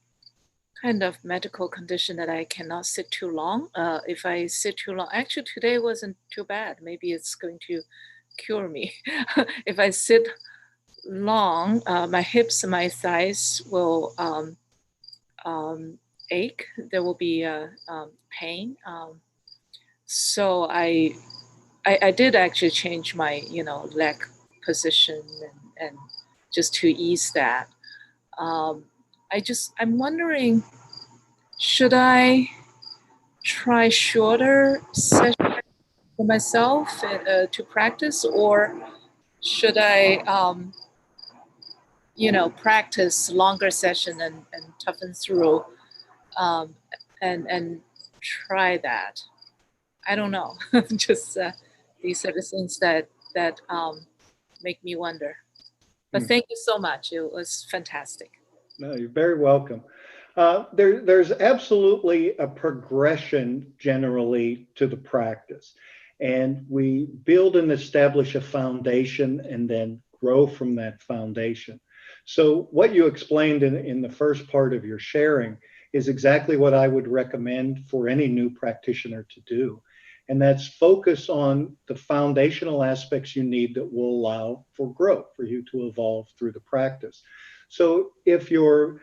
kind of medical condition that I cannot sit too long. If I sit too long, actually today wasn't too bad. Maybe it's going to cure me. If I sit long, my hips and my thighs will ache. There will be pain. So I did actually change my leg position and just to ease that. I'm wondering, should I try shorter sessions for myself to practice, or should I practice longer session and toughen through and try that? I don't know. Just these are the things that make me wonder. But thank you so much. It was fantastic. No, you're very welcome. There's absolutely a progression generally to the practice. And we build and establish a foundation and then grow from that foundation. So what you explained in the first part of your sharing is exactly what I would recommend for any new practitioner to do. And that's focus on the foundational aspects you need that will allow for growth, for you to evolve through the practice. So if you're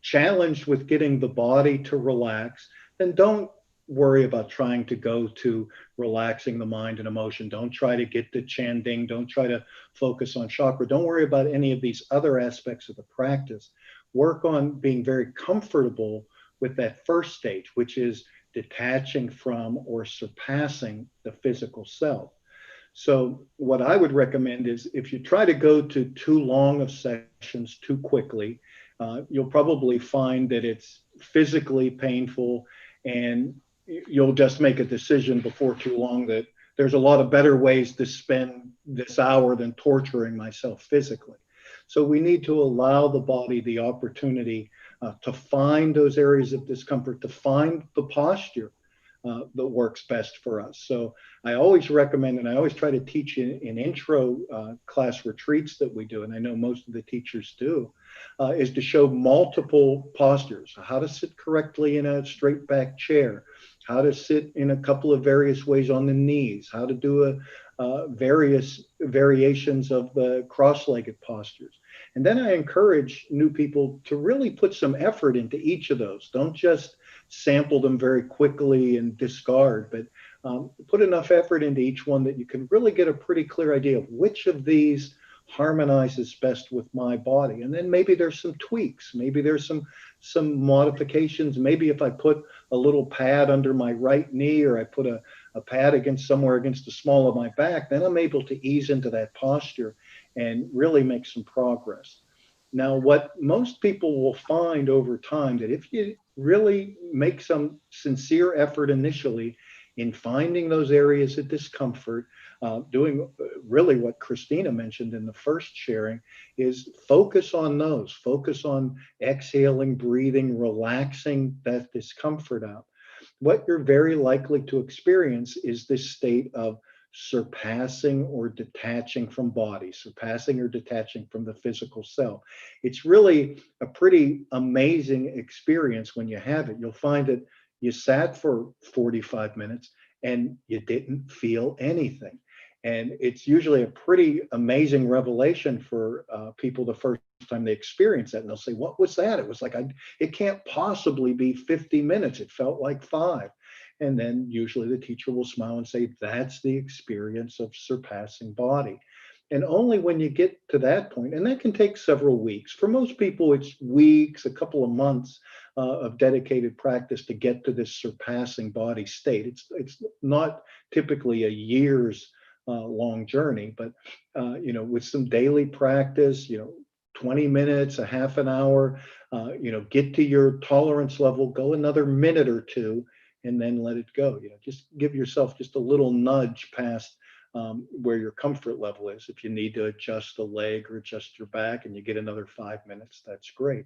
challenged with getting the body to relax, then don't worry about trying to go to relaxing the mind and emotion. Don't try to get to chanting. Don't try to focus on chakra. Don't worry about any of these other aspects of the practice. Work on being very comfortable with that first stage, which is detaching from or surpassing the physical self. So what I would recommend is if you try to go to too long of sessions too quickly, you'll probably find that it's physically painful, and you'll just make a decision before too long that there's a lot of better ways to spend this hour than torturing myself physically. So we need to allow the body the opportunity to find those areas of discomfort, to find the posture that works best for us. So I always recommend, and I always try to teach in intro class retreats that we do, and I know most of the teachers do, is to show multiple postures, how to sit correctly in a straight back chair, how to sit in a couple of various ways on the knees, how to do various variations of the cross-legged postures. And then I encourage new people to really put some effort into each of those. Don't just sample them very quickly and discard, but put enough effort into each one that you can really get a pretty clear idea of which of these harmonizes best with my body. And then maybe there's some tweaks, maybe there's some modifications. Maybe if I put a little pad under my right knee, or I put a pad against somewhere against the small of my back, then I'm able to ease into that posture and really make some progress. Now, what most people will find over time, that if you really make some sincere effort initially in finding those areas of discomfort, doing really what Christina mentioned in the first sharing, is focus on those, focus on exhaling, breathing, relaxing that discomfort out. What you're very likely to experience is this state of surpassing or detaching from body, surpassing or detaching from the physical self. It's really a pretty amazing experience when you have it. You'll find that you sat for 45 minutes and you didn't feel anything. And it's usually a pretty amazing revelation for people the first time they experience that. And they'll say, "What was that?" It was like, it can't possibly be 50 minutes. It felt like 5. And then usually the teacher will smile and say, "That's the experience of surpassing body." And only when you get to that point, and that can take several weeks. For most people, it's weeks, a couple of months of dedicated practice to get to this surpassing body state. It's not typically a year's long journey, but with some daily practice, 20 minutes, a half an hour, get to your tolerance level, go another minute or two, and then let it go. Just give yourself just a little nudge past where your comfort level is. If you need to adjust the leg or adjust your back and you get another 5 minutes, that's great.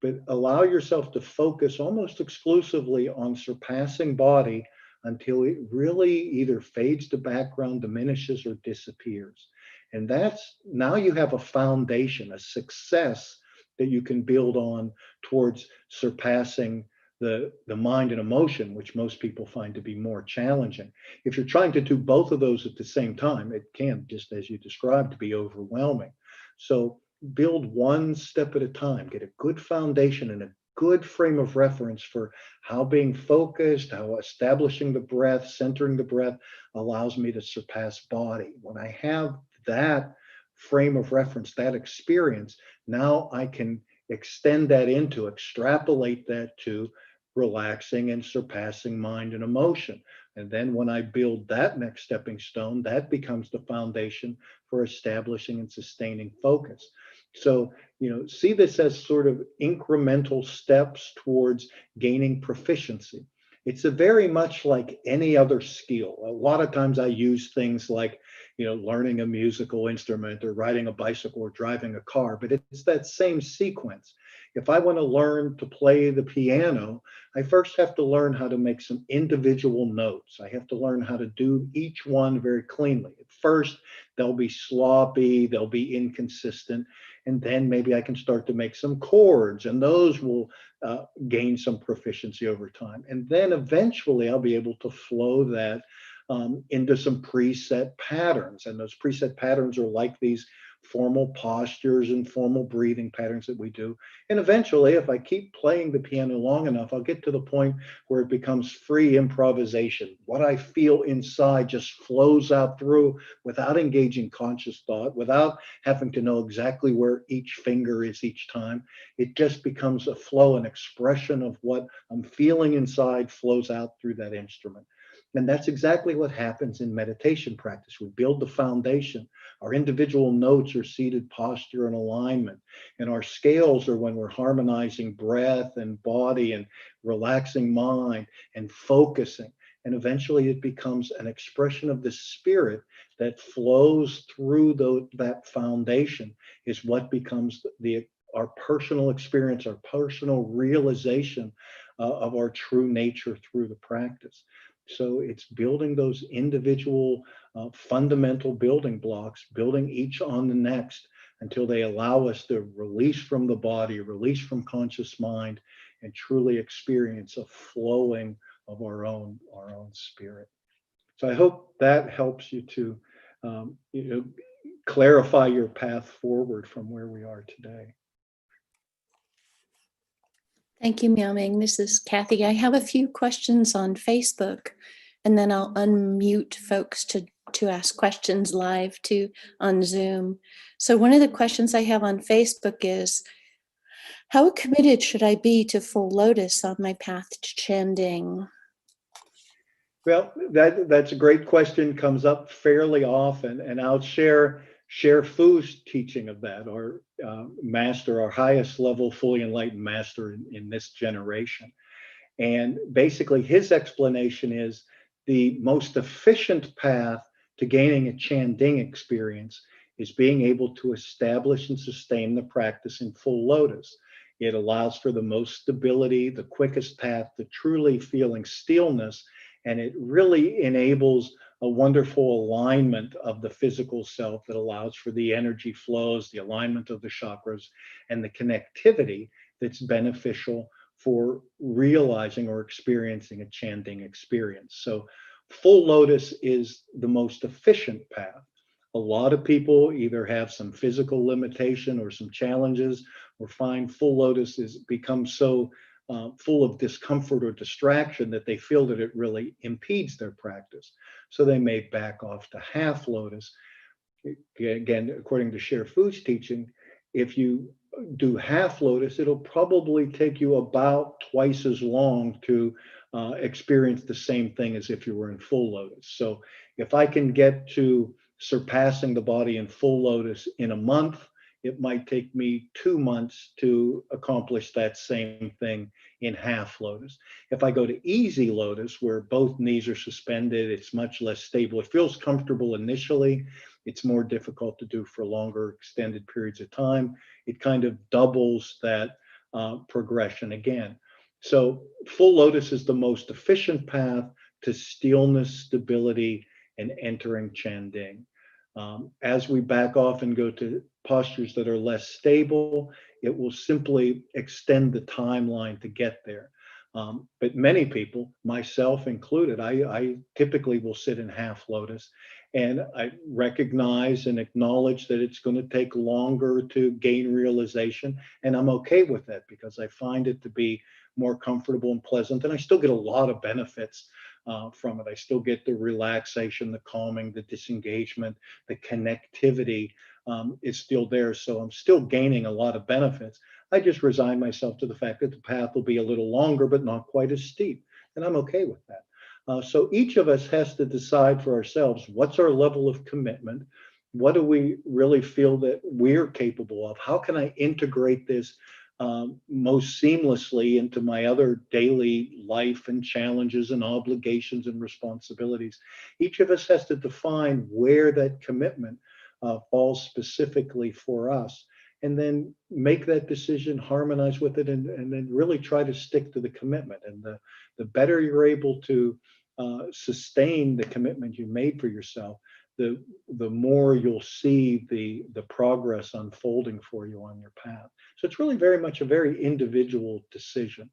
But allow yourself to focus almost exclusively on surpassing body until it really either fades to background, diminishes, or disappears. And that's, now you have a foundation, a success that you can build on towards surpassing the mind and emotion, which most people find to be more challenging. If you're trying to do both of those at the same time, it can, just as you described, be overwhelming. So build one step at a time, get a good foundation and a good frame of reference for how being focused, how establishing the breath, centering the breath allows me to surpass body. When I have that frame of reference, that experience, now I can extend that into, extrapolate that to relaxing and surpassing mind and emotion. And then when I build that next stepping stone, that becomes the foundation for establishing and sustaining focus. So, see this as sort of incremental steps towards gaining proficiency. It's a very much like any other skill. A lot of times I use things like, learning a musical instrument or riding a bicycle or driving a car, but it's that same sequence. If I want to learn to play the piano, I first have to learn how to make some individual notes. I have to learn how to do each one very cleanly. At first, they'll be sloppy, they'll be inconsistent, and then maybe I can start to make some chords, and those will gain some proficiency over time. And then eventually I'll be able to flow that into some preset patterns. And those preset patterns are like these formal postures and formal breathing patterns that we do. And eventually, if I keep playing the piano long enough, I'll get to the point where it becomes free improvisation. What I feel inside just flows out through without engaging conscious thought, without having to know exactly where each finger is each time. It just becomes a flow, an expression of what I'm feeling inside flows out through that instrument. And that's exactly what happens in meditation practice. We build the foundation. Our individual notes are seated posture and alignment. And our scales are when we're harmonizing breath and body and relaxing mind and focusing. And eventually it becomes an expression of the spirit that flows through that foundation, is what becomes our personal experience, our personal realization of our true nature through the practice. So it's building those individual fundamental building blocks, building each on the next until they allow us to release from the body, release from conscious mind, and truly experience a flowing of our own spirit. So I hope that helps you to clarify your path forward from where we are today. Thank you, Meow Ming. This is Kathy. I have a few questions on Facebook, and then I'll unmute folks to ask questions live too on Zoom. So one of the questions I have on Facebook is, how committed should I be to full lotus on my path to Chanding? Well, that's a great question, comes up fairly often, and I'll share Fu's teaching of that, our master, our highest level fully enlightened master in this generation. And basically his explanation is the most efficient path to gaining a Chanding experience is being able to establish and sustain the practice in full lotus. It allows for the most stability, the quickest path to truly feeling stillness, and it really enables a wonderful alignment of the physical self that allows for the energy flows, the alignment of the chakras, and the connectivity that's beneficial for realizing or experiencing a Chanding experience. So full lotus is the most efficient path. A lot of people either have some physical limitation or some challenges, or find full lotus has become so full of discomfort or distraction that they feel that it really impedes their practice. So they may back off to half lotus. Again, according to Share Fu's teaching, if you do half lotus, it'll probably take you about twice as long to experience the same thing as if you were in full lotus. So if I can get to surpassing the body in full lotus in a month, it might take me 2 months to accomplish that same thing in half lotus. If I go to easy lotus, where both knees are suspended, it's much less stable. It feels comfortable initially. It's more difficult to do for longer extended periods of time. It kind of doubles that progression again. So full lotus is the most efficient path to stillness, stability, and entering Chanding. As we back off and go to postures that are less stable, it will simply extend the timeline to get there. But many people, myself included, I typically will sit in half lotus, and I recognize and acknowledge that it's going to take longer to gain realization. And I'm okay with that because I find it to be more comfortable and pleasant. And I still get a lot of benefits from it. I still get the relaxation, the calming, the disengagement, the connectivity is still there. So I'm still gaining a lot of benefits. I just resign myself to the fact that the path will be a little longer, but not quite as steep. And I'm okay with that. So each of us has to decide for ourselves, what's our level of commitment? What do we really feel that we're capable of? How can I integrate this most seamlessly into my other daily life and challenges and obligations and responsibilities? Each of us has to define where that commitment falls specifically for us, and then make that decision, harmonize with it, and then really try to stick to the commitment. And the better you're able to sustain the commitment you made for yourself, the more you'll see the progress unfolding for you on your path. So it's really very much a very individual decision.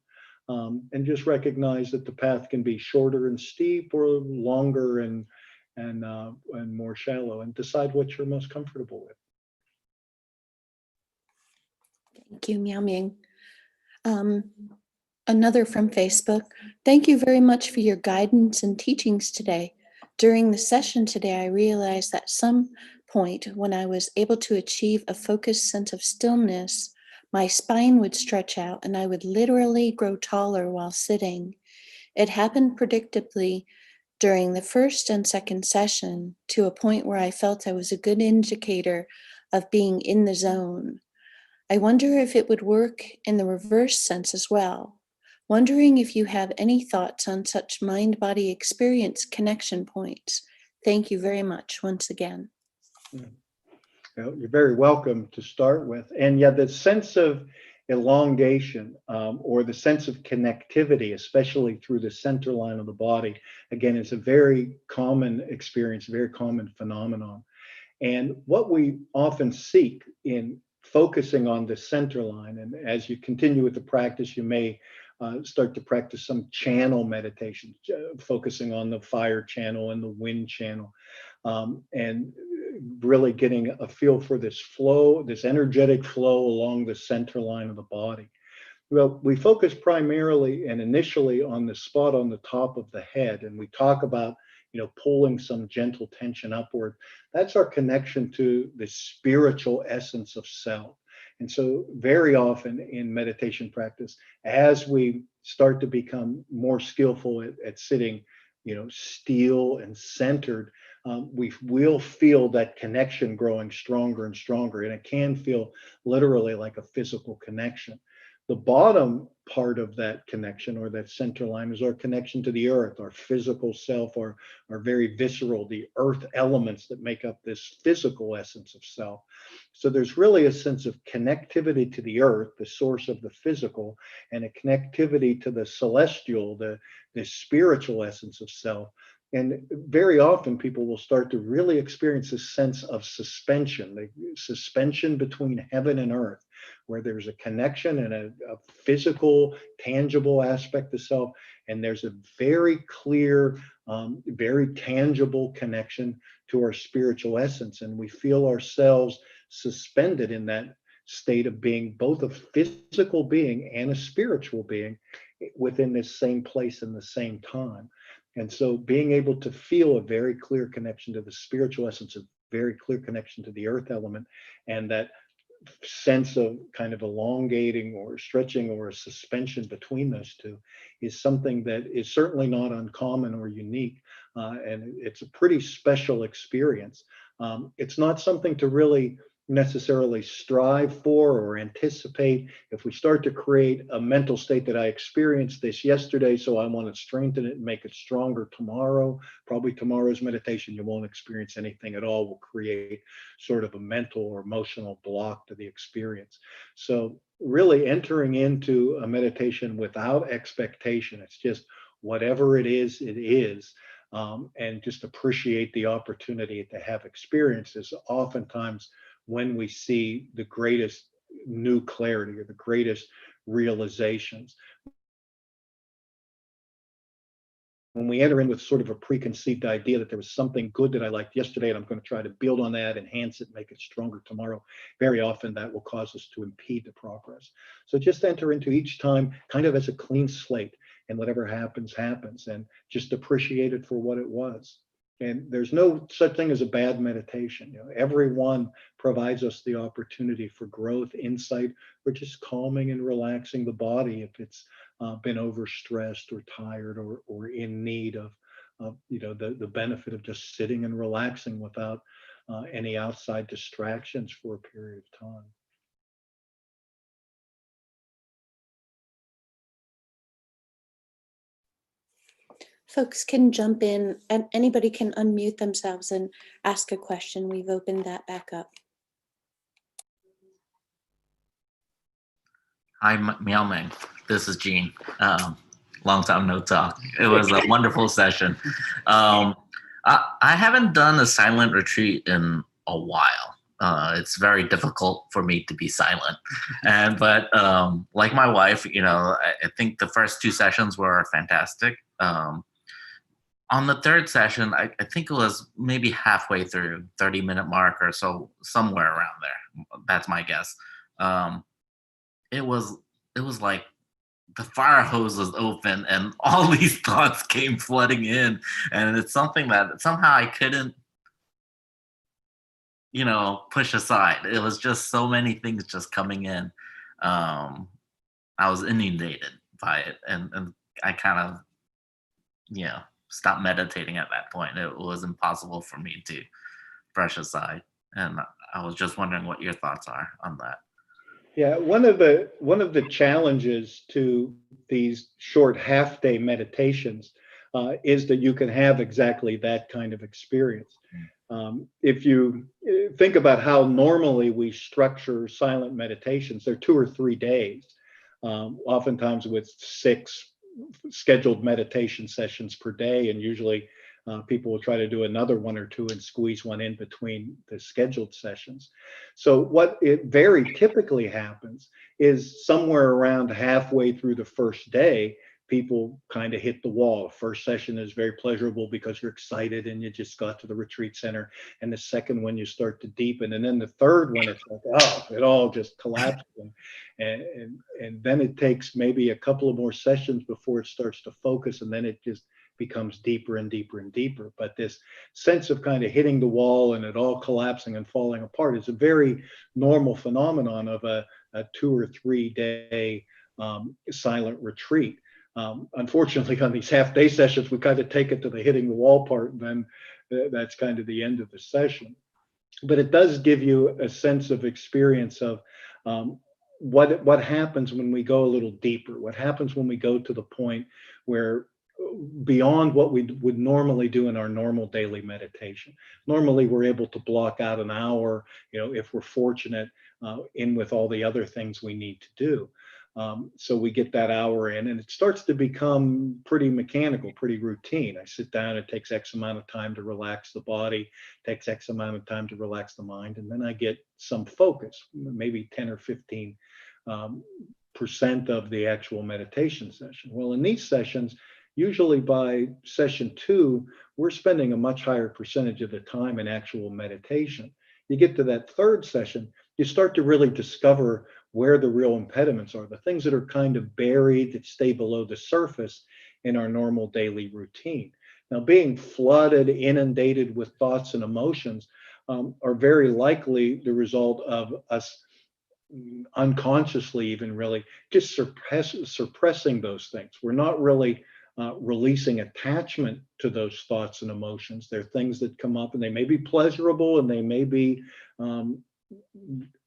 And just recognize that the path can be shorter and steep, or longer and more shallow, and decide what you're most comfortable with. Thank you, Meow Ming. Another from Facebook. Thank you very much for your guidance and teachings today. During the session today, I realized that at some point when I was able to achieve a focused sense of stillness, my spine would stretch out and I would literally grow taller while sitting. It happened predictably during the first and second session, to a point where I felt I was a good indicator of being in the zone. I wonder if it would work in the reverse sense as well. Wondering if you have any thoughts on such mind-body experience connection points. Thank you very much once again. Well, you're very welcome to start with. And yeah, the sense of elongation or the sense of connectivity, especially through the center line of the body, again, is a very common experience, a very common phenomenon. And what we often seek in focusing on the center line, and as you continue with the practice, you may start to practice some channel meditation, focusing on the fire channel and the wind channel, and really getting a feel for this flow, this energetic flow along the center line of the body. Well, we focus primarily and initially on the spot on the top of the head, and we talk about, pulling some gentle tension upward. That's our connection to the spiritual essence of self. And so, very often in meditation practice, as we start to become more skillful at sitting, still and centered, we will feel that connection growing stronger and stronger, and it can feel literally like a physical connection. The bottom part of that connection, or that center line, is our connection to the earth, our physical self, our very visceral, the earth elements that make up this physical essence of self. So there's really a sense of connectivity to the earth, the source of the physical, and a connectivity to the celestial, the spiritual essence of self. And very often people will start to really experience a sense of suspension, the suspension between heaven and earth, where there's a connection and a physical, tangible aspect of self. And there's a very clear, very tangible connection to our spiritual essence. And we feel ourselves suspended in that state of being both a physical being and a spiritual being within this same place in the same time. And so being able to feel a very clear connection to the spiritual essence, a very clear connection to the earth element, and that sense of kind of elongating or stretching or a suspension between those two is something that is certainly not uncommon or unique. And it's a pretty special experience. It's not something to really necessarily strive for or anticipate. If we start to create a mental state that I experienced this yesterday, so I want to strengthen it and make it stronger tomorrow, probably tomorrow's meditation, you won't experience anything at all. Will create sort of a mental or emotional block to the experience. So really entering into a meditation without expectation, it's just whatever it is, it is. And just appreciate the opportunity to have experiences. Oftentimes when we see the greatest new clarity or the greatest realizations. When we enter in with sort of a preconceived idea that there was something good that I liked yesterday and I'm going to try to build on that, enhance it, make it stronger tomorrow, very often that will cause us to impede the progress. So just enter into each time kind of as a clean slate, and whatever happens, happens, and just appreciate it for what it was. And there's no such thing as a bad meditation. Everyone provides us the opportunity for growth, insight, or just calming and relaxing the body if it's been overstressed or tired or in need of the benefit of just sitting and relaxing without any outside distractions for a period of time. Folks can jump in, and anybody can unmute themselves and ask a question. We've opened that back up. Hi, Meow Ming. This is Gene. Long time no talk. It was a wonderful session. I haven't done a silent retreat in a while. It's very difficult for me to be silent. But like my wife, I think the first two sessions were fantastic. On the third session, I think it was maybe halfway through, 30-minute mark or so, somewhere around there. That's my guess. It was like the fire hose was open and all these thoughts came flooding in, and it's something that somehow I couldn't, push aside. It was just so many things just coming in. I was inundated by it, and I kind of, stopped meditating at that point. It was impossible for me to brush aside, and I was just wondering what your thoughts are on that. Yeah, one of the challenges to these short half-day meditations is that you can have exactly that kind of experience. If you think about how normally we structure silent meditations, they're 2 or 3 days, oftentimes with 6 scheduled meditation sessions per day, and usually people will try to do another 1 or 2 and squeeze one in between the scheduled sessions. So what it very typically happens is somewhere around halfway through the first day, people kind of hit the wall. The first session is very pleasurable because you're excited and you just got to the retreat center. And the second one, you start to deepen. And then the third one, it's like, oh, it all just collapses. And then it takes maybe a couple of more sessions before it starts to focus. And then it just becomes deeper and deeper and deeper. But this sense of kind of hitting the wall and it all collapsing and falling apart is a very normal phenomenon of a 2 or 3 day silent retreat. Unfortunately, on these half-day sessions, we kind of take it to the hitting the wall part, and then that's kind of the end of the session. But it does give you a sense of experience of what happens when we go a little deeper. What happens when we go to the point where beyond what we would normally do in our normal daily meditation. Normally, we're able to block out an hour, if we're fortunate, in with all the other things we need to do. So we get that hour in, and it starts to become pretty mechanical, pretty routine. I sit down, it takes X amount of time to relax the body, takes X amount of time to relax the mind, and then I get some focus, maybe 10 or 15% of the actual meditation session. Well, in these sessions, usually by session 2, we're spending a much higher percentage of the time in actual meditation. You get to that third session, you start to really discover where the real impediments are, the things that are kind of buried, that stay below the surface in our normal daily routine. Now, being flooded, inundated with thoughts and emotions are very likely the result of us unconsciously even really just suppressing those things. We're not really releasing attachment to those thoughts and emotions. They're things that come up and they may be pleasurable and they may be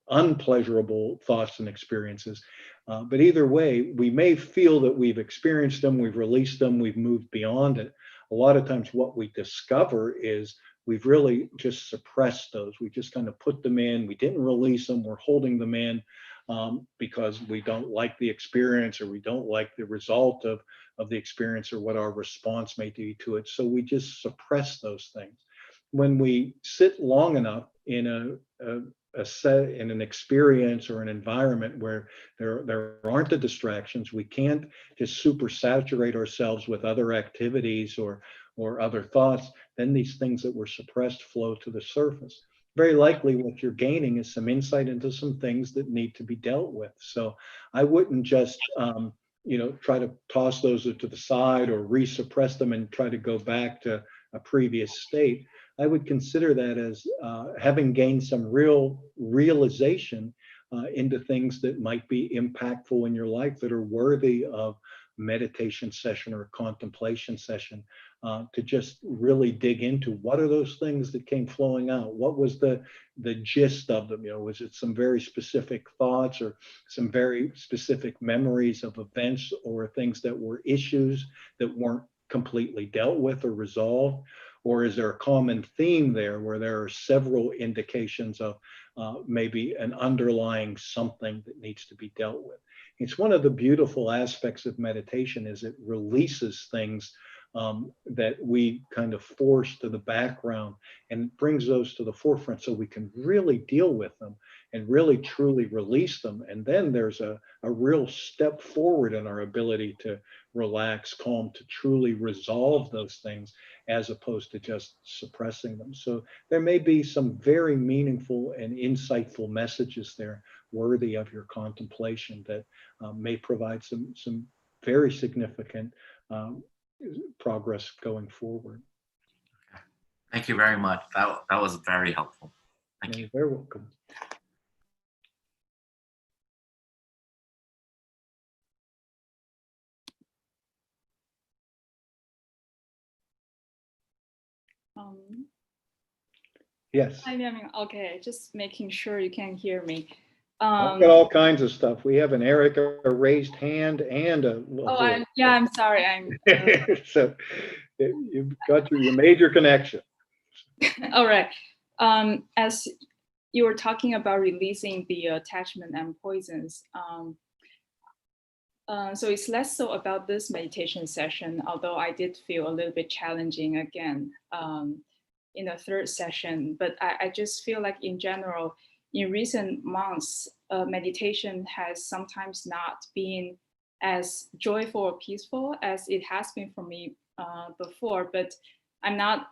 unpleasurable thoughts and experiences. But either way, we may feel that we've experienced them, we've released them, we've moved beyond it. A lot of times what we discover is we've really just suppressed those. We just kind of put them in. We didn't release them. We're holding them in because we don't like the experience or we don't like the result of the experience or what our response may be to it. So we just suppress those things. When we sit long enough in in an experience or an environment where there aren't the distractions, we can't just super saturate ourselves with other activities or other thoughts, then these things that were suppressed flow to the surface. Very likely what you're gaining is some insight into some things that need to be dealt with. So I wouldn't just try to toss those to the side or resuppress them and try to go back to a previous state. I would consider that as having gained some realization into things that might be impactful in your life, that are worthy of meditation session or contemplation session, to just really dig into what are those things that came flowing out? What was the gist of them? Was it some very specific thoughts or some very specific memories of events or things that were issues that weren't completely dealt with or resolved? Or is there a common theme there where there are several indications of maybe an underlying something that needs to be dealt with? It's one of the beautiful aspects of meditation is it releases things that we kind of force to the background and brings those to the forefront so we can really deal with them and really truly release them. And then there's a real step forward in our ability to relax, calm, to truly resolve those things as opposed to just suppressing them. So there may be some very meaningful and insightful messages there worthy of your contemplation that may provide some very significant progress going forward. Thank you very much. That was very helpful. Thank you. You're very welcome. Yes. I mean, okay, just making sure you can hear me. I've got all kinds of stuff. We have an Erica raised hand and a oh, I'm sorry. So you've got your major connection. All right. As you were talking about releasing the attachment and poisons, so it's less so about this meditation session, although I did feel a little bit challenging again in the third session. But I just feel like in general, in recent months, meditation has sometimes not been as joyful or peaceful as it has been for me before, but I'm not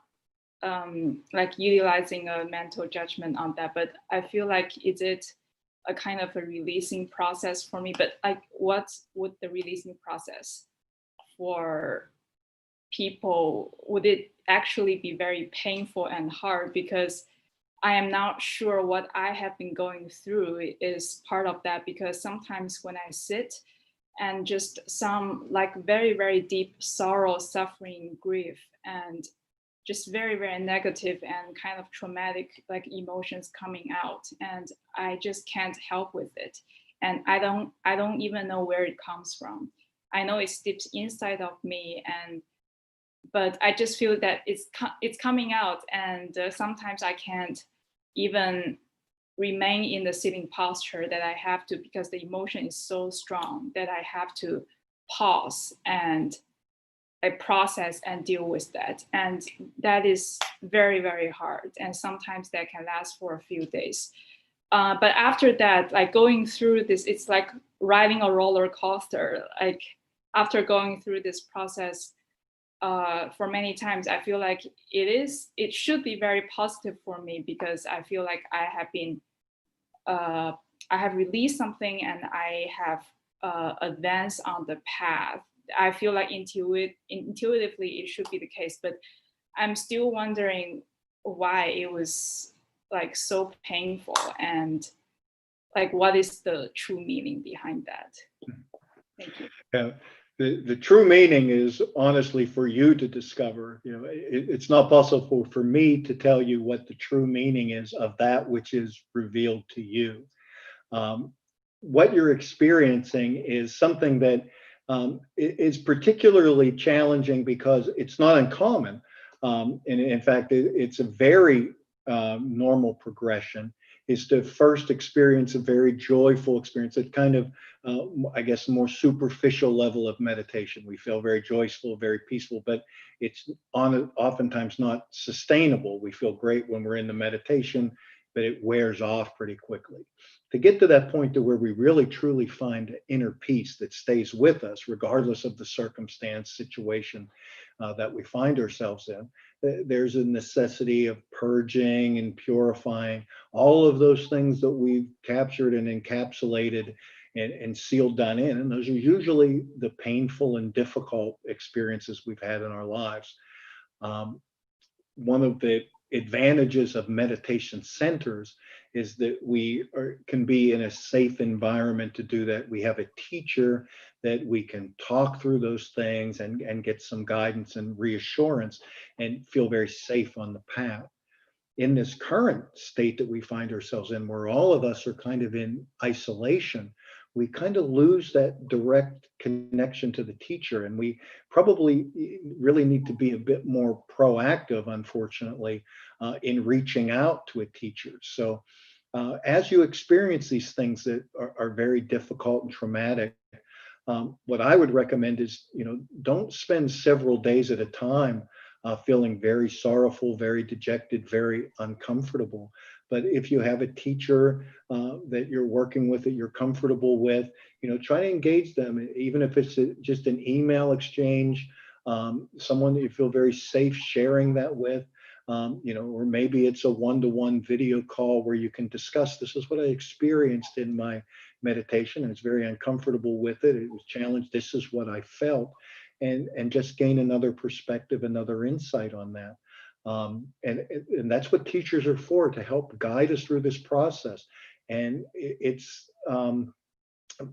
like utilizing a mental judgment on that. But I feel like is it a kind of a releasing process for me? But like, what would the releasing process for people, would it actually be very painful and hard? Because I am not sure what I have been going through is part of that, because sometimes when I sit and just some like very, very deep sorrow, suffering, grief, and just very, very negative and kind of traumatic like emotions coming out, and I just can't help with it. And I don't even know where it comes from. I know it's deep inside of me, and but I just feel that it's coming out, and sometimes I can't even remain in the sitting posture that I have to, because the emotion is so strong that I have to pause and I process and deal with that. And that is very, very hard. And sometimes that can last for a few days. But after that, like going through this, it's like riding a roller coaster. Like after going through this process for many times, I feel like it should be very positive for me, because I feel like I have released something and I have advanced on the path. I feel like intuitively it should be the case, but I'm still wondering why it was like so painful, and like what is the true meaning behind that? Thank you. Yeah. The true meaning is honestly for you to discover. It's not possible for me to tell you what the true meaning is of that which is revealed to you. What you're experiencing is something that is particularly challenging because it's not uncommon. And in fact, it's a very normal progression, is to first experience a very joyful experience, that kind of, I guess, more superficial level of meditation. We feel very joyful, very peaceful, but it's oftentimes not sustainable. We feel great when we're in the meditation, but it wears off pretty quickly. To get to that point to where we really truly find inner peace that stays with us, regardless of the circumstance, situation that we find ourselves in, there's a necessity of purging and purifying all of those things that we've captured and encapsulated and sealed down in. And those are usually the painful and difficult experiences we've had in our lives. One of the advantages of meditation centers is that we can be in a safe environment to do that. We have a teacher that we can talk through those things and get some guidance and reassurance and feel very safe on the path. In this current state that we find ourselves in, where all of us are kind of in isolation, we kind of lose that direct connection to the teacher. And we probably really need to be a bit more proactive, unfortunately, in reaching out to a teacher. So as you experience these things that are very difficult and traumatic, what I would recommend is, don't spend several days at a time feeling very sorrowful, very dejected, very uncomfortable. But if you have a teacher that you're working with, that you're comfortable with, try to engage them, even if it's just an email exchange, someone that you feel very safe sharing that with, or maybe it's a one-to-one video call where you can discuss, this is what I experienced in my meditation, and it's very uncomfortable with it. It was challenged. This is what I felt. And just gain another perspective, another insight on that. And that's what teachers are for, to help guide us through this process. And it's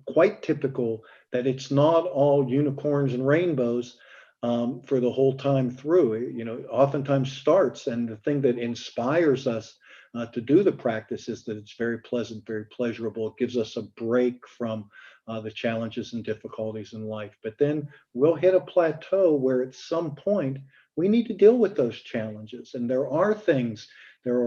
quite typical that it's not all unicorns and rainbows for the whole time through. Oftentimes starts, and the thing that inspires us to do the practice is that it's very pleasant, very pleasurable. It gives us a break from the challenges and difficulties in life. But then we'll hit a plateau where at some point we need to deal with those challenges. And there are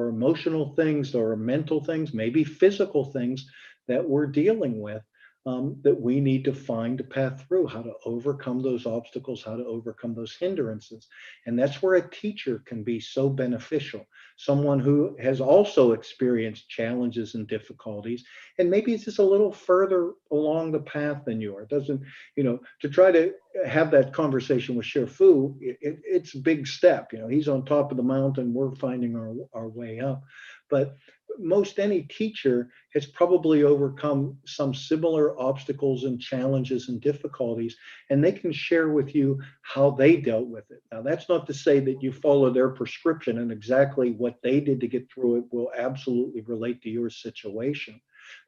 emotional things, there are mental things, maybe physical things that we're dealing with. that we need to find a path through, how to overcome those obstacles, how to overcome those hindrances. And that's where a teacher can be so beneficial. Someone who has also experienced challenges and difficulties, and maybe it's just a little further along the path than you are. It doesn't, to try to have that conversation with Shifu, it's a big step. He's on top of the mountain, we're finding our way up. But most any teacher has probably overcome some similar obstacles and challenges and difficulties, and they can share with you how they dealt with it. Now, that's not to say that you follow their prescription and exactly what they did to get through it will absolutely relate to your situation,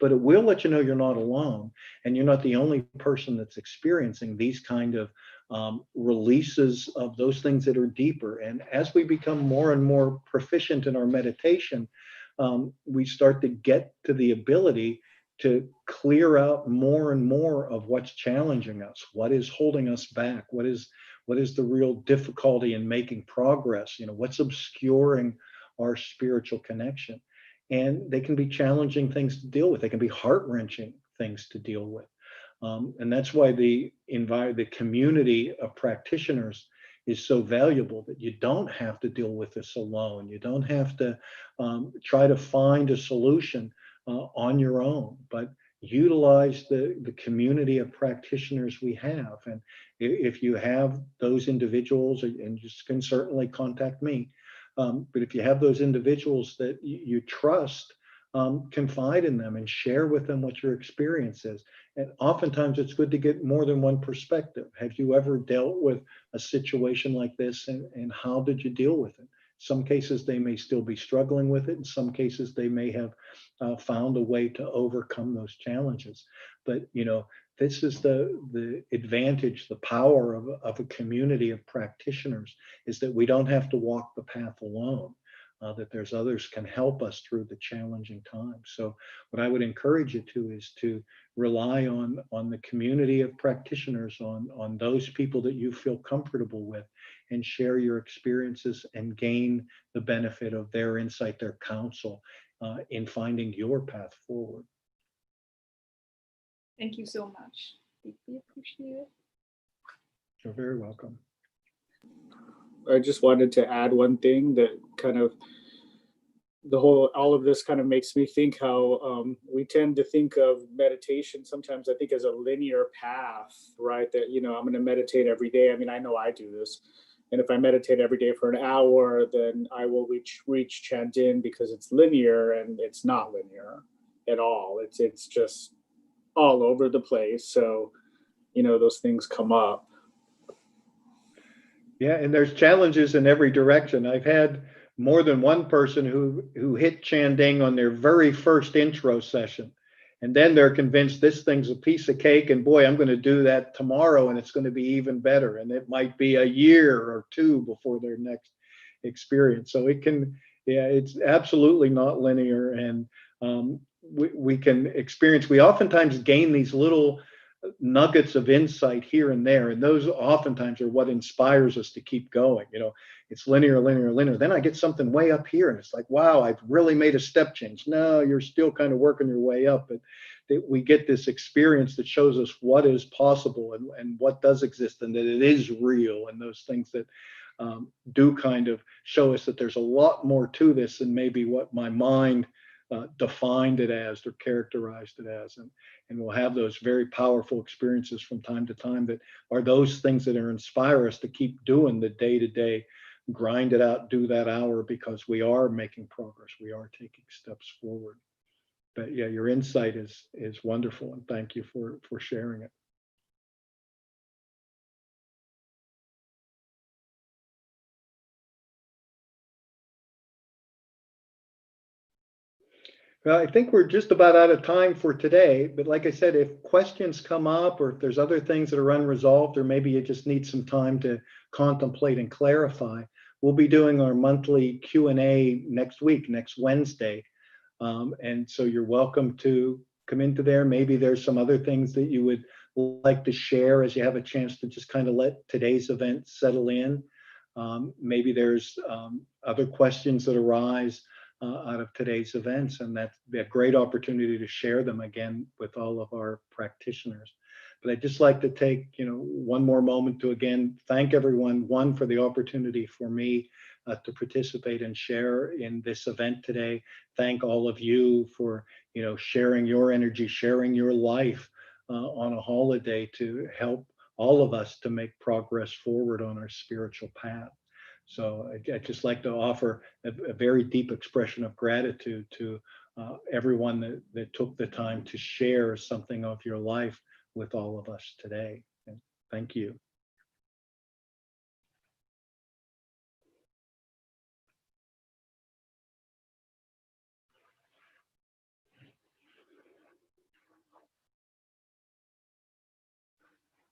but it will let you know you're not alone, and you're not the only person that's experiencing these kind of releases of those things that are deeper. And as we become more and more proficient in our meditation, we start to get to the ability to clear out more and more of what's challenging us, what is holding us back, what is the real difficulty in making progress, what's obscuring our spiritual connection. And they can be challenging things to deal with. They can be heart-wrenching things to deal with. And that's why the community of practitioners is so valuable, that you don't have to deal with this alone. You don't have to try to find a solution on your own, but utilize the community of practitioners we have. And if you have those individuals, and you can certainly contact me, but if you have those individuals that you trust, confide in them and share with them what your experience is. And oftentimes it's good to get more than one perspective. Have you ever dealt with a situation like this, and how did you deal with it? Some cases they may still be struggling with it. In some cases they may have found a way to overcome those challenges. But this is the advantage, the power of a community of practitioners, is that we don't have to walk the path alone. That there's others can help us through the challenging times. So what I would encourage you to is to rely on the community of practitioners, on those people that you feel comfortable with, and share your experiences and gain the benefit of their insight, their counsel in finding your path forward. Thank you so much. Deeply appreciate it. You're very welcome. I just wanted to add one thing that kind of all of this kind of makes me think how we tend to think of meditation sometimes, I think, as a linear path, right? That, I'm going to meditate every day. I mean, I know I do this. And if I meditate every day for an hour, then I will reach Chandin, because it's linear, and it's not linear at all. It's just all over the place. So, those things come up. Yeah, and there's challenges in every direction. I've had more than one person who hit Chanding on their very first intro session, and then they're convinced this thing's a piece of cake, and boy, I'm going to do that tomorrow, and it's going to be even better. And it might be a year or two before their next experience. So it's absolutely not linear, and we can experience. We oftentimes gain these little nuggets of insight here and there, and those oftentimes are what inspires us to keep going. It's linear. Then I get something way up here, and it's like, wow, I've really made a step change. No, you're still kind of working your way up, but we get this experience that shows us what is possible, and what does exist, and that it is real, and those things that do kind of show us that there's a lot more to this than maybe what my mind defined it as or characterized it as. And we'll have those very powerful experiences from time to time that are those things that inspire us to keep doing the day-to-day, grind it out, do that hour, because we are making progress. We are taking steps forward. But yeah, your insight is wonderful, and thank you for sharing it. Well, I think we're just about out of time for today, but like I said, if questions come up, or if there's other things that are unresolved, or maybe you just need some time to contemplate and clarify, we'll be doing our monthly Q&A next week, next Wednesday. And so you're welcome to come into there. Maybe there's some other things that you would like to share as you have a chance to just kind of let today's event settle in. Maybe there's other questions that arise. out of today's events, and that's a great opportunity to share them again with all of our practitioners. But I'd just like to take, one more moment to again thank everyone, one, for the opportunity for me to participate and share in this event today. Thank all of you for, sharing your energy, sharing your life on a holiday to help all of us to make progress forward on our spiritual path. So I'd just like to offer a very deep expression of gratitude to everyone that took the time to share something of your life with all of us today. And thank you.